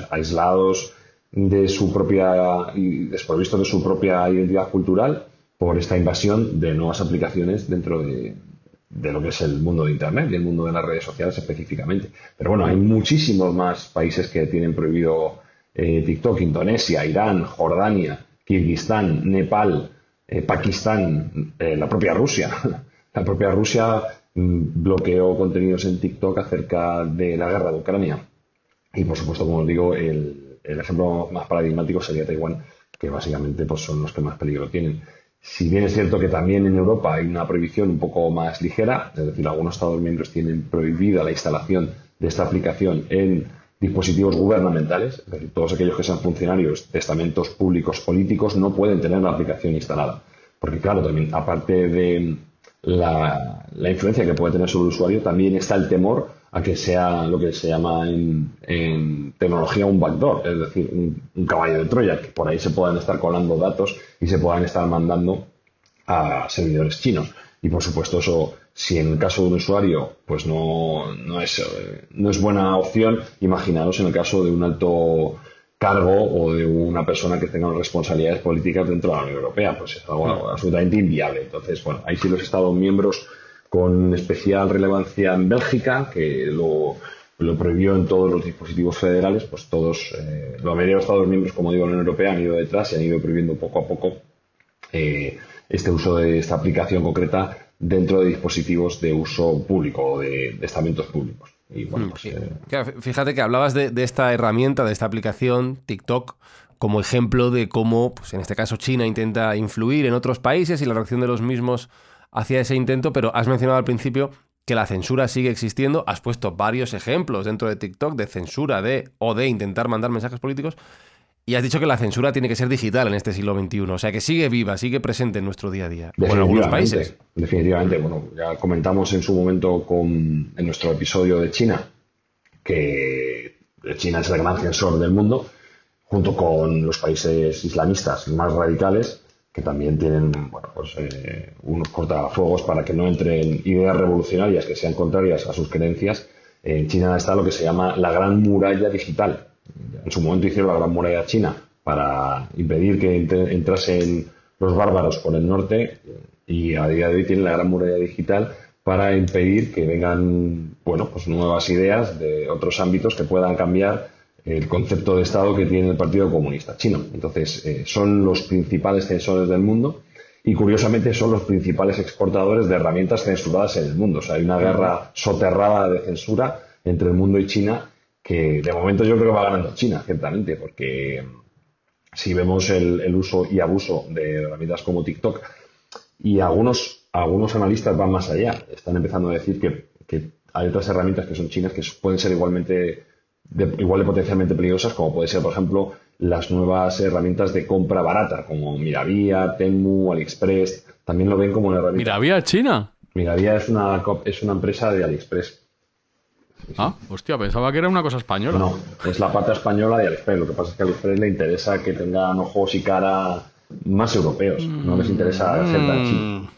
[SPEAKER 6] aislados de su propia y desprovistos de su propia identidad cultural por esta invasión de nuevas aplicaciones dentro de lo que es el mundo de Internet y el mundo de las redes sociales específicamente. Pero bueno, hay muchísimos más países que tienen prohibido TikTok: Indonesia, Irán, Jordania, Kirguistán, Nepal, Pakistán, la propia Rusia. La propia Rusia bloqueó contenidos en TikTok acerca de la guerra de Ucrania. Y por supuesto, como os digo, el ejemplo más paradigmático sería Taiwán, que básicamente pues son los que más peligro tienen. Si bien es cierto que también en Europa hay una prohibición un poco más ligera, es decir, algunos Estados miembros tienen prohibida la instalación de esta aplicación en dispositivos gubernamentales, es decir, todos aquellos que sean funcionarios de estamentos públicos políticos no pueden tener la aplicación instalada. Porque claro, también, aparte de la influencia que puede tener sobre el usuario, también está el temor a que sea lo que se llama en tecnología un backdoor, es decir, un caballo de Troya, que por ahí se puedan estar colando datos y se puedan estar mandando a servidores chinos. Y por supuesto eso, si en el caso de un usuario pues no es buena opción, imaginaros en el caso de un alto cargo o de una persona que tenga responsabilidades políticas dentro de la Unión Europea, pues es algo absolutamente inviable. Entonces, bueno, ahí sí los Estados miembros, con especial relevancia en Bélgica, que lo prohibió en todos los dispositivos federales, pues todos, la mayoría de los Estados miembros, como digo, la Unión Europea, han ido detrás y han ido prohibiendo poco a poco este uso de esta aplicación concreta dentro de dispositivos de uso público o de estamentos públicos. Y bueno, pues,
[SPEAKER 1] fíjate que hablabas de esta herramienta, de esta aplicación, TikTok, como ejemplo de cómo, pues en este caso, China intenta influir en otros países y la reacción de los mismos hacia ese intento, pero has mencionado al principio que la censura sigue existiendo. Has puesto varios ejemplos dentro de TikTok de censura o de intentar mandar mensajes políticos, y has dicho que la censura tiene que ser digital en este siglo XXI, o sea que sigue viva, sigue presente en nuestro día a día, o en algunos países.
[SPEAKER 6] Definitivamente, bueno, ya comentamos en su momento en nuestro episodio de China, que China es el gran censor del mundo, junto con los países islamistas más radicales, que también tienen unos cortafuegos para que no entren ideas revolucionarias que sean contrarias a sus creencias. En China está lo que se llama la Gran Muralla Digital. En su momento hicieron la Gran Muralla China para impedir que entrasen los bárbaros por el norte, y a día de hoy tienen la Gran Muralla Digital para impedir que vengan nuevas ideas de otros ámbitos que puedan cambiar el concepto de Estado que tiene el Partido Comunista Chino. Entonces, son los principales censores del mundo y, curiosamente, son los principales exportadores de herramientas censuradas en el mundo. O sea, hay una guerra soterrada de censura entre el mundo y China que, de momento, yo creo que va ganando China, ciertamente, porque si vemos el uso y abuso de herramientas como TikTok, y algunos analistas van más allá, están empezando a decir que hay otras herramientas que son chinas que pueden ser igual de potencialmente peligrosas, como puede ser, por ejemplo, las nuevas herramientas de compra barata, como Miravía, Temu, AliExpress. También lo ven como una herramienta.
[SPEAKER 3] ¿Miravía es China?
[SPEAKER 6] Miravía es una empresa de AliExpress. Sí.
[SPEAKER 3] Ah, hostia, pensaba que era una cosa española.
[SPEAKER 6] No, es la parte española de AliExpress. Lo que pasa es que a AliExpress le interesa que tengan ojos y cara más europeos. No les interesa hacer tan chico.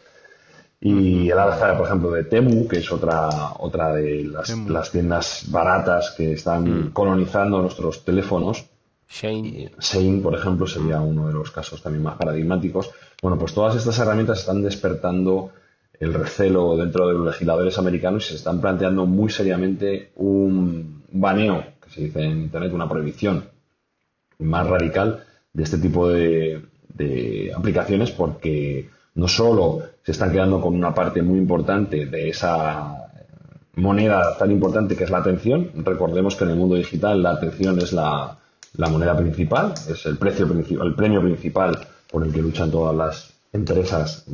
[SPEAKER 6] Y el alza, por ejemplo, de Temu, que es otra de las tiendas baratas que están colonizando nuestros teléfonos. Shein, por ejemplo, sería uno de los casos también más paradigmáticos. Bueno, pues todas estas herramientas están despertando el recelo dentro de los legisladores americanos y se están planteando muy seriamente un baneo, que se dice en Internet, una prohibición más radical de este tipo de aplicaciones, porque no solo se están quedando con una parte muy importante de esa moneda tan importante que es la atención. Recordemos que en el mundo digital la atención es la moneda principal, es el premio principal por el que luchan todas las empresas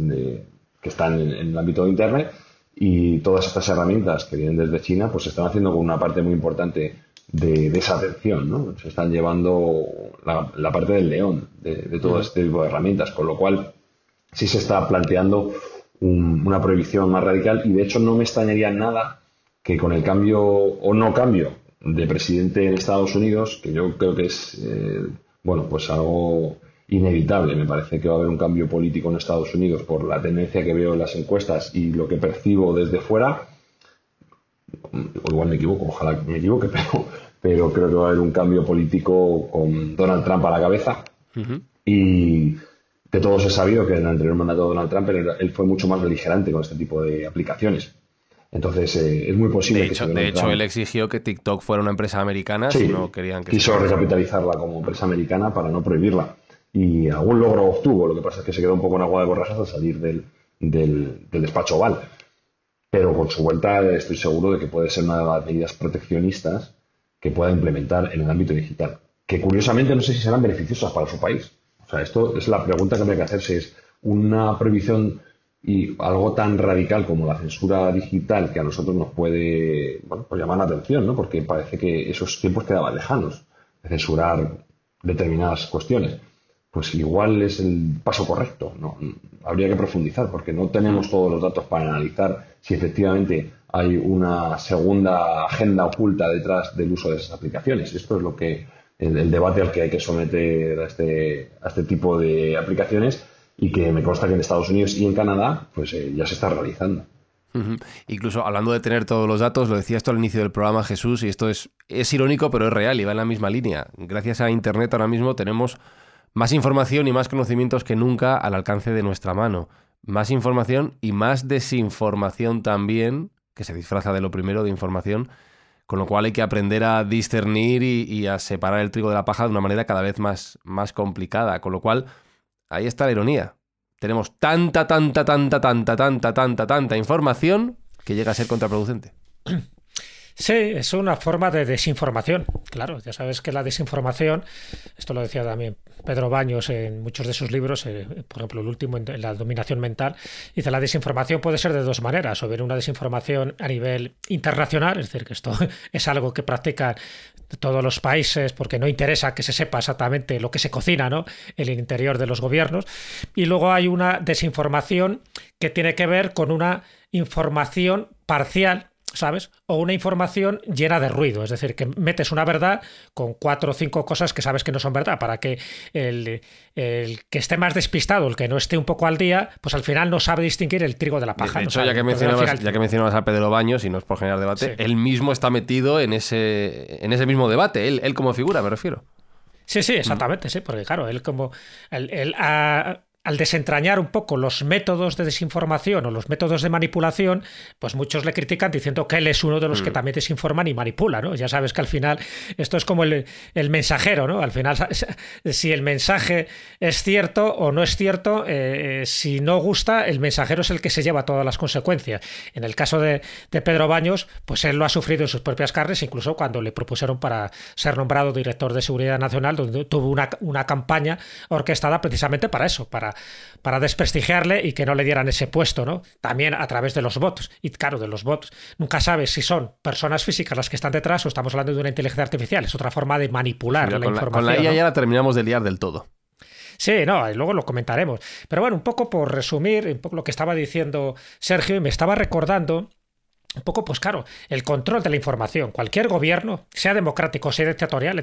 [SPEAKER 6] que están en el ámbito de Internet, y todas estas herramientas que vienen desde China pues se están haciendo con una parte muy importante de esa atención, ¿no? Se están llevando la parte del león de todo este tipo de herramientas, con lo cual sí se está planteando una prohibición más radical, y de hecho no me extrañaría nada que con el cambio o no cambio de presidente en Estados Unidos, que yo creo que es pues algo inevitable. Me parece que va a haber un cambio político en Estados Unidos por la tendencia que veo en las encuestas y lo que percibo desde fuera. O igual me equivoco, ojalá me equivoque, pero creo que va a haber un cambio político con Donald Trump a la cabeza. Y de todos he sabido que en el anterior mandato de Donald Trump él fue mucho más beligerante con este tipo de aplicaciones. Entonces es muy posible
[SPEAKER 1] de hecho él exigió que TikTok fuera una empresa americana,
[SPEAKER 6] sí,
[SPEAKER 1] si no querían que
[SPEAKER 6] quiso recapitalizarla como empresa americana para no prohibirla, y algún logro obtuvo. Lo que pasa es que se quedó un poco en agua de borrajas al salir del despacho Oval, pero con su vuelta estoy seguro de que puede ser una de las medidas proteccionistas que pueda implementar en el ámbito digital, que curiosamente no sé si serán beneficiosas para su país. O sea, esto es la pregunta que habría que hacerse, es una prohibición y algo tan radical como la censura digital, que a nosotros nos puede llamar la atención, ¿no? Porque parece que esos tiempos quedaban lejanos de censurar determinadas cuestiones. Pues igual es el paso correcto, ¿no? Habría que profundizar, porque no tenemos todos los datos para analizar si efectivamente hay una segunda agenda oculta detrás del uso de esas aplicaciones. Esto es lo que el debate al que hay que someter a este tipo de aplicaciones, y que me consta que en Estados Unidos y en Canadá pues ya se está realizando.
[SPEAKER 1] Incluso hablando de tener todos los datos, lo decía esto al inicio del programa, Jesús, y esto es irónico, pero es real y va en la misma línea. Gracias a Internet ahora mismo tenemos más información y más conocimientos que nunca al alcance de nuestra mano. Más información y más desinformación también, que se disfraza de lo primero, de información, con lo cual hay que aprender a discernir y a separar el trigo de la paja de una manera cada vez más complicada. Con lo cual, ahí está la ironía. Tenemos tanta información que llega a ser contraproducente.
[SPEAKER 4] Sí, es una forma de desinformación. Claro, ya sabes que la desinformación, esto lo decía también Pedro Baños en muchos de sus libros, por ejemplo, el último en la dominación mental, dice la desinformación puede ser de dos maneras, o bien una desinformación a nivel internacional, es decir, que esto es algo que practican todos los países porque no interesa que se sepa exactamente lo que se cocina, ¿no?, en el interior de los gobiernos, y luego hay una desinformación que tiene que ver con una información parcial, ¿sabes? O una información llena de ruido, es decir, que metes una verdad con 4 o 5 cosas que sabes que no son verdad, para que el que esté más despistado, el que no esté un poco al día, pues al final no sabe distinguir el trigo de la paja.
[SPEAKER 1] De hecho,
[SPEAKER 4] no sabe,
[SPEAKER 1] ya que mencionabas a Pedro Baños, y no es por generar debate, sí, él mismo está metido en ese mismo debate, él como figura, me refiero.
[SPEAKER 4] Sí, exactamente, sí, porque claro, él como... Al desentrañar un poco los métodos de desinformación o los métodos de manipulación, pues muchos le critican diciendo que él es uno de los que también desinforman y manipula, ¿no? Ya sabes que al final esto es como el mensajero, ¿no? Al final, si el mensaje es cierto o no es cierto, si no gusta, el mensajero es el que se lleva todas las consecuencias. En el caso de Pedro Baños, pues él lo ha sufrido en sus propias carnes, incluso cuando le propusieron para ser nombrado director de Seguridad Nacional, donde tuvo una campaña orquestada precisamente para eso, para desprestigiarle y que no le dieran ese puesto, ¿no? También a través de los bots. Y claro, de los bots nunca sabes si son personas físicas las que están detrás o estamos hablando de una inteligencia artificial. Es otra forma de manipular la información.
[SPEAKER 1] Con la IA,
[SPEAKER 4] ¿no?,
[SPEAKER 1] ya la terminamos de liar del todo.
[SPEAKER 4] Sí, no, y luego lo comentaremos. Pero bueno, un poco por resumir, un poco lo que estaba diciendo Sergio, y me estaba recordando un poco, pues claro, el control de la información. Cualquier gobierno, sea democrático, sea dictatorial,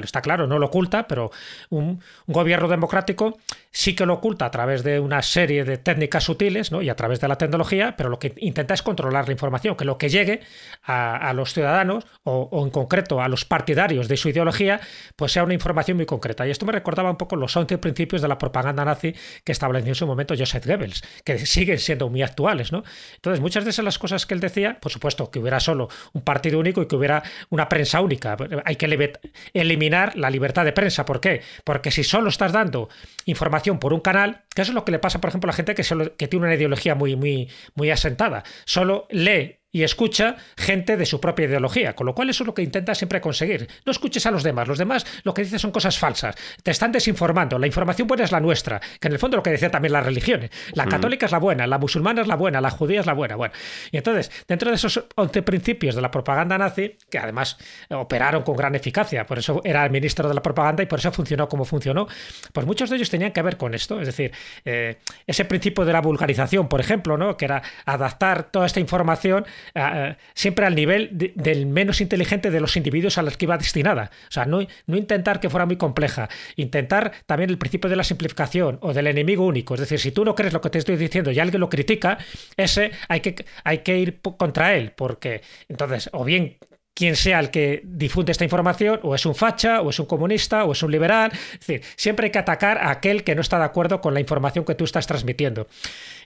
[SPEAKER 4] está claro, no lo oculta, pero un gobierno democrático sí que lo oculta a través de una serie de técnicas sutiles, ¿no?, y a través de la tecnología, pero lo que intenta es controlar la información, que lo que llegue a los ciudadanos o en concreto a los partidarios de su ideología, pues sea una información muy concreta. Y esto me recordaba un poco los 11 principios de la propaganda nazi que estableció en su momento Joseph Goebbels, que siguen siendo muy actuales, ¿no? Entonces, muchas de esas las cosas que él decía, por supuesto, que hubiera solo un partido único y que hubiera una prensa única. Hay que eliminar la libertad de prensa. ¿Por qué? Porque si solo estás dando información por un canal, que eso es lo que le pasa, por ejemplo, a la gente que tiene una ideología muy asentada. Solo lee y escucha gente de su propia ideología, con lo cual eso es lo que intenta siempre conseguir. No escuches a los demás lo que dicen son cosas falsas, te están desinformando, la información buena es la nuestra, que en el fondo lo que decía también las religiones, la católica es la buena, la musulmana es la buena, la judía es la buena. Bueno, y entonces, dentro de esos 11 principios de la propaganda nazi, que además operaron con gran eficacia, por eso era el ministro de la propaganda y por eso funcionó como funcionó, pues muchos de ellos tenían que ver con esto, es decir, ese principio de la vulgarización, por ejemplo, ¿no?, que era adaptar toda esta información siempre al nivel del menos inteligente de los individuos a los que iba destinada. O sea, no intentar que fuera muy compleja, intentar también el principio de la simplificación o del enemigo único. Es decir, si tú no crees lo que te estoy diciendo y alguien lo critica, ese hay que ir contra él, porque entonces, o bien quien sea el que difunde esta información, o es un facha, o es un comunista, o es un liberal. Es decir, siempre hay que atacar a aquel que no está de acuerdo con la información que tú estás transmitiendo.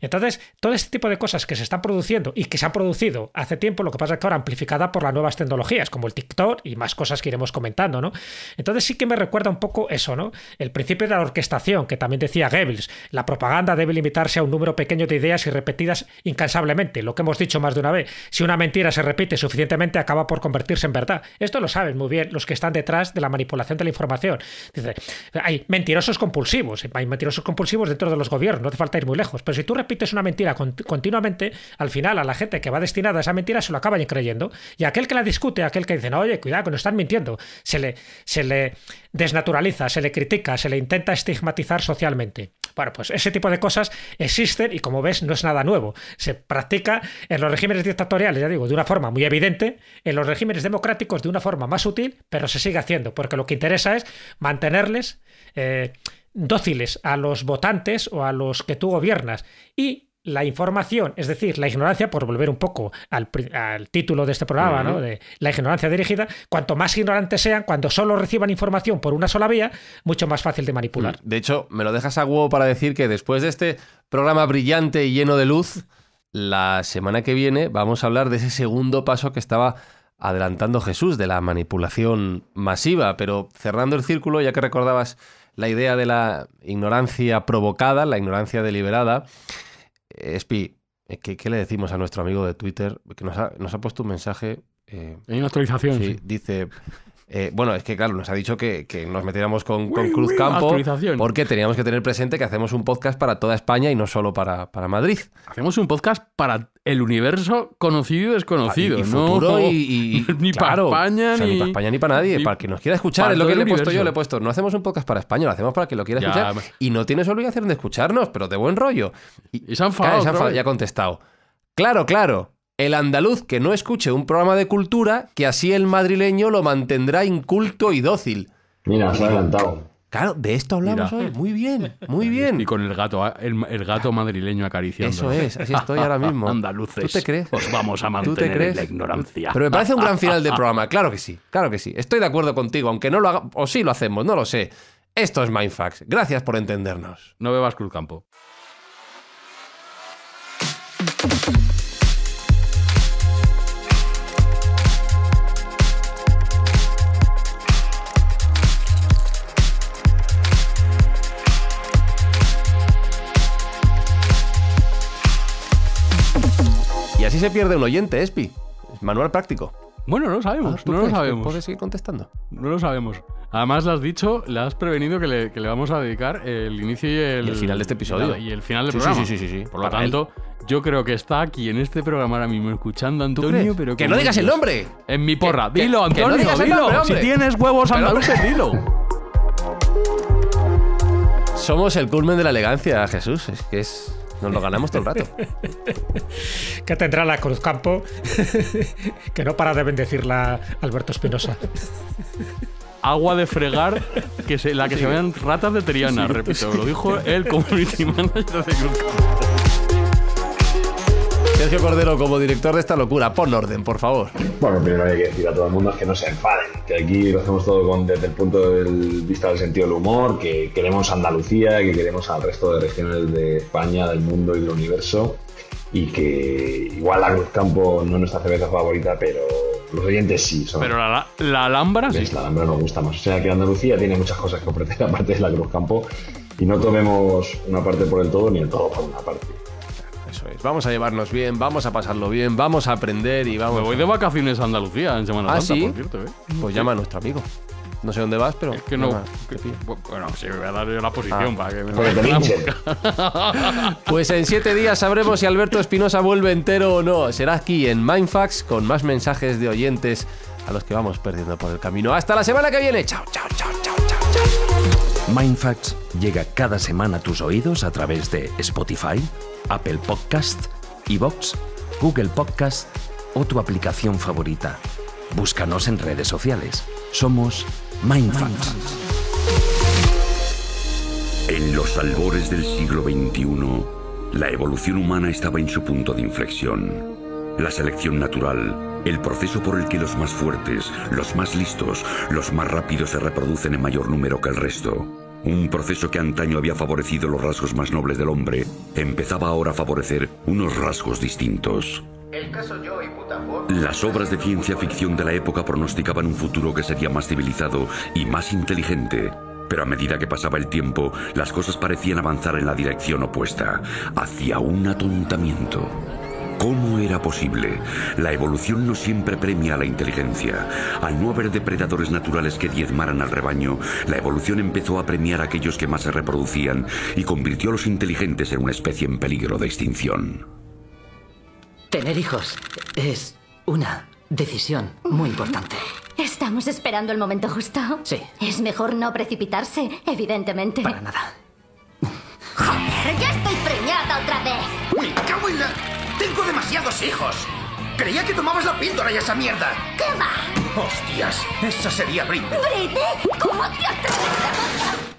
[SPEAKER 4] Entonces, todo este tipo de cosas que se están produciendo y que se han producido hace tiempo, lo que pasa es que ahora amplificada por las nuevas tecnologías, como el TikTok y más cosas que iremos comentando, ¿no? Entonces sí que me recuerda un poco eso, ¿no? El principio de la orquestación, que también decía Goebbels. La propaganda debe limitarse a un número pequeño de ideas y repetidas incansablemente. Lo que hemos dicho más de una vez. Si una mentira se repite suficientemente, acaba por convertirse en verdad. Esto lo saben muy bien los que están detrás de la manipulación de la información. Dice, hay mentirosos compulsivos dentro de los gobiernos, no hace falta ir muy lejos, pero si tú repites una mentira continuamente, al final a la gente que va destinada a esa mentira se lo acaban creyendo, y aquel que la discute, aquel que dice, no, oye, cuidado, que nos están mintiendo, se le desnaturaliza, se le critica, se le intenta estigmatizar socialmente. Bueno, pues ese tipo de cosas existen y, como ves, no es nada nuevo. Se practica en los regímenes dictatoriales, ya digo, de una forma muy evidente, en los regímenes democráticos de una forma más sutil, pero se sigue haciendo, porque lo que interesa es mantenerles dóciles a los votantes o a los que tú gobiernas. Y la información, es decir, la ignorancia, por volver un poco al título de este programa, ¿no?, de la ignorancia dirigida, cuanto más ignorantes sean, cuando solo reciban información por una sola vía, mucho más fácil de manipular.
[SPEAKER 1] De hecho, me lo dejas a huevo para decir que después de este programa brillante y lleno de luz, la semana que viene vamos a hablar de ese segundo paso que estaba adelantando Jesús, de la manipulación masiva. Pero cerrando el círculo, ya que recordabas la idea de la ignorancia provocada, la ignorancia deliberada, Espi, ¿qué le decimos a nuestro amigo de Twitter que nos ha puesto un mensaje
[SPEAKER 3] Hay una actualización,
[SPEAKER 1] sí. Dice... bueno, es que claro, nos ha dicho que nos metiéramos con Cruzcampo porque teníamos que tener presente que hacemos un podcast para toda España y no solo para Madrid.
[SPEAKER 3] Hacemos un podcast para el universo conocido y desconocido.
[SPEAKER 1] Y futuro
[SPEAKER 3] no,
[SPEAKER 1] y
[SPEAKER 3] ni para España,
[SPEAKER 1] ni para España ni para nadie. Para quien nos quiera escuchar, es lo que le he puesto yo. Le he puesto, no hacemos un podcast para España, lo hacemos para quien lo quiera escuchar. Y no tienes obligación de escucharnos, pero de buen rollo.
[SPEAKER 3] Y se han enfadado.
[SPEAKER 1] Ya ha contestado. Claro. El andaluz que no escuche un programa de cultura, que así el madrileño lo mantendrá inculto y dócil.
[SPEAKER 6] Mira, se ha adelantado.
[SPEAKER 1] Claro, de esto hablamos hoy. Muy bien.
[SPEAKER 3] Y con el gato, el gato madrileño acariciando.
[SPEAKER 1] Eso es, así estoy ahora mismo.
[SPEAKER 3] Andaluces.
[SPEAKER 1] ¿Tú te crees?
[SPEAKER 3] Os vamos a mantener en la ignorancia.
[SPEAKER 1] Pero me parece un gran final de programa. Claro que sí. Estoy de acuerdo contigo, aunque no lo haga, o sí lo hacemos, no lo sé. Esto es Mindfax. Gracias por entendernos.
[SPEAKER 3] No bebas Cruzcampo.
[SPEAKER 1] Y así se pierde un oyente, Espi. Manual práctico.
[SPEAKER 3] Bueno, no lo sabemos.
[SPEAKER 1] No lo sabemos. ¿Puedes seguir contestando?
[SPEAKER 3] No lo sabemos. Además, le has dicho, le has prevenido que le vamos a dedicar el inicio y el
[SPEAKER 1] final de este episodio.
[SPEAKER 3] Y el final del programa.
[SPEAKER 1] Sí.
[SPEAKER 3] Por lo tanto, yo creo que está aquí en este programa ahora mismo escuchando a Antonio, pero
[SPEAKER 1] ¡que no digas el nombre!
[SPEAKER 3] En mi porra. Dilo, Antonio,
[SPEAKER 1] no digas el
[SPEAKER 3] dilo.
[SPEAKER 1] nombre,
[SPEAKER 3] si tienes huevos andaluces, dilo.
[SPEAKER 1] Somos el culmen de la elegancia, Jesús. Es que nos lo ganamos todo el rato.
[SPEAKER 4] ¿Qué tendrá la Cruzcampo que no para de bendecirla Alberto Espinosa?
[SPEAKER 3] Agua de fregar, la que se vean ratas de Triana, repito. Lo dijo el community manager de Cruzcampo.
[SPEAKER 1] Sergio Cordero, como director de esta locura, pon orden, por favor.
[SPEAKER 6] Bueno, primero hay que decir a todo el mundo que no se enfaden, que aquí lo hacemos todo desde el punto de vista del sentido del humor, que queremos Andalucía, que queremos al resto de regiones de España, del mundo y del universo, y que igual la Cruzcampo no es nuestra cerveza favorita, pero los oyentes sí son.
[SPEAKER 3] Pero la Alhambra sí.
[SPEAKER 6] La Alhambra nos gusta más. O sea que Andalucía tiene muchas cosas que ofrecer aparte de la Cruzcampo, y no tomemos una parte por el todo ni el todo por una parte.
[SPEAKER 1] Eso es. Vamos a llevarnos bien, vamos a pasarlo bien, vamos a aprender y vamos.
[SPEAKER 3] Me voy de vacaciones a Andalucía en Semana Santa,
[SPEAKER 1] ¿sí?
[SPEAKER 3] por cierto.
[SPEAKER 1] Pues llama a nuestro amigo. No sé dónde vas, pero.
[SPEAKER 3] Es que no. Bueno, sí, me voy a dar yo la posición para que me
[SPEAKER 1] Pues en 7 días sabremos si Alberto Espinosa vuelve entero o no. Será aquí en Mindfax con más mensajes de oyentes a los que vamos perdiendo por el camino. Hasta la semana que viene. Chao.
[SPEAKER 5] Mindfax llega cada semana a tus oídos a través de Spotify, Apple Podcast, iVoox, Google Podcast o tu aplicación favorita. Búscanos en redes sociales. Somos Mindfax.
[SPEAKER 7] En los albores del siglo XXI, la evolución humana estaba en su punto de inflexión. La selección natural, el proceso por el que los más fuertes, los más listos, los más rápidos se reproducen en mayor número que el resto. Un proceso que antaño había favorecido los rasgos más nobles del hombre, empezaba ahora a favorecer unos rasgos distintos. Las obras de ciencia ficción de la época pronosticaban un futuro que sería más civilizado y más inteligente. Pero a medida que pasaba el tiempo, las cosas parecían avanzar en la dirección opuesta, hacia un atontamiento. ¿Cómo era posible? La evolución no siempre premia a la inteligencia. Al no haber depredadores naturales que diezmaran al rebaño, la evolución empezó a premiar a aquellos que más se reproducían y convirtió a los inteligentes en una especie en peligro de extinción.
[SPEAKER 8] Tener hijos es una decisión muy importante.
[SPEAKER 9] ¿Estamos esperando el momento justo?
[SPEAKER 8] Sí.
[SPEAKER 9] Es mejor no precipitarse, evidentemente.
[SPEAKER 8] Para nada.
[SPEAKER 9] ¡Joder, ya estoy preñada otra vez!
[SPEAKER 10] ¡Me cago en la... ¡Tengo demasiados hijos! Creía que tomabas la píldora y esa mierda.
[SPEAKER 9] ¿Qué va?
[SPEAKER 10] ¡Hostias! Esa sería Britney.
[SPEAKER 9] ¿Britney? ¿Cómo te atreves?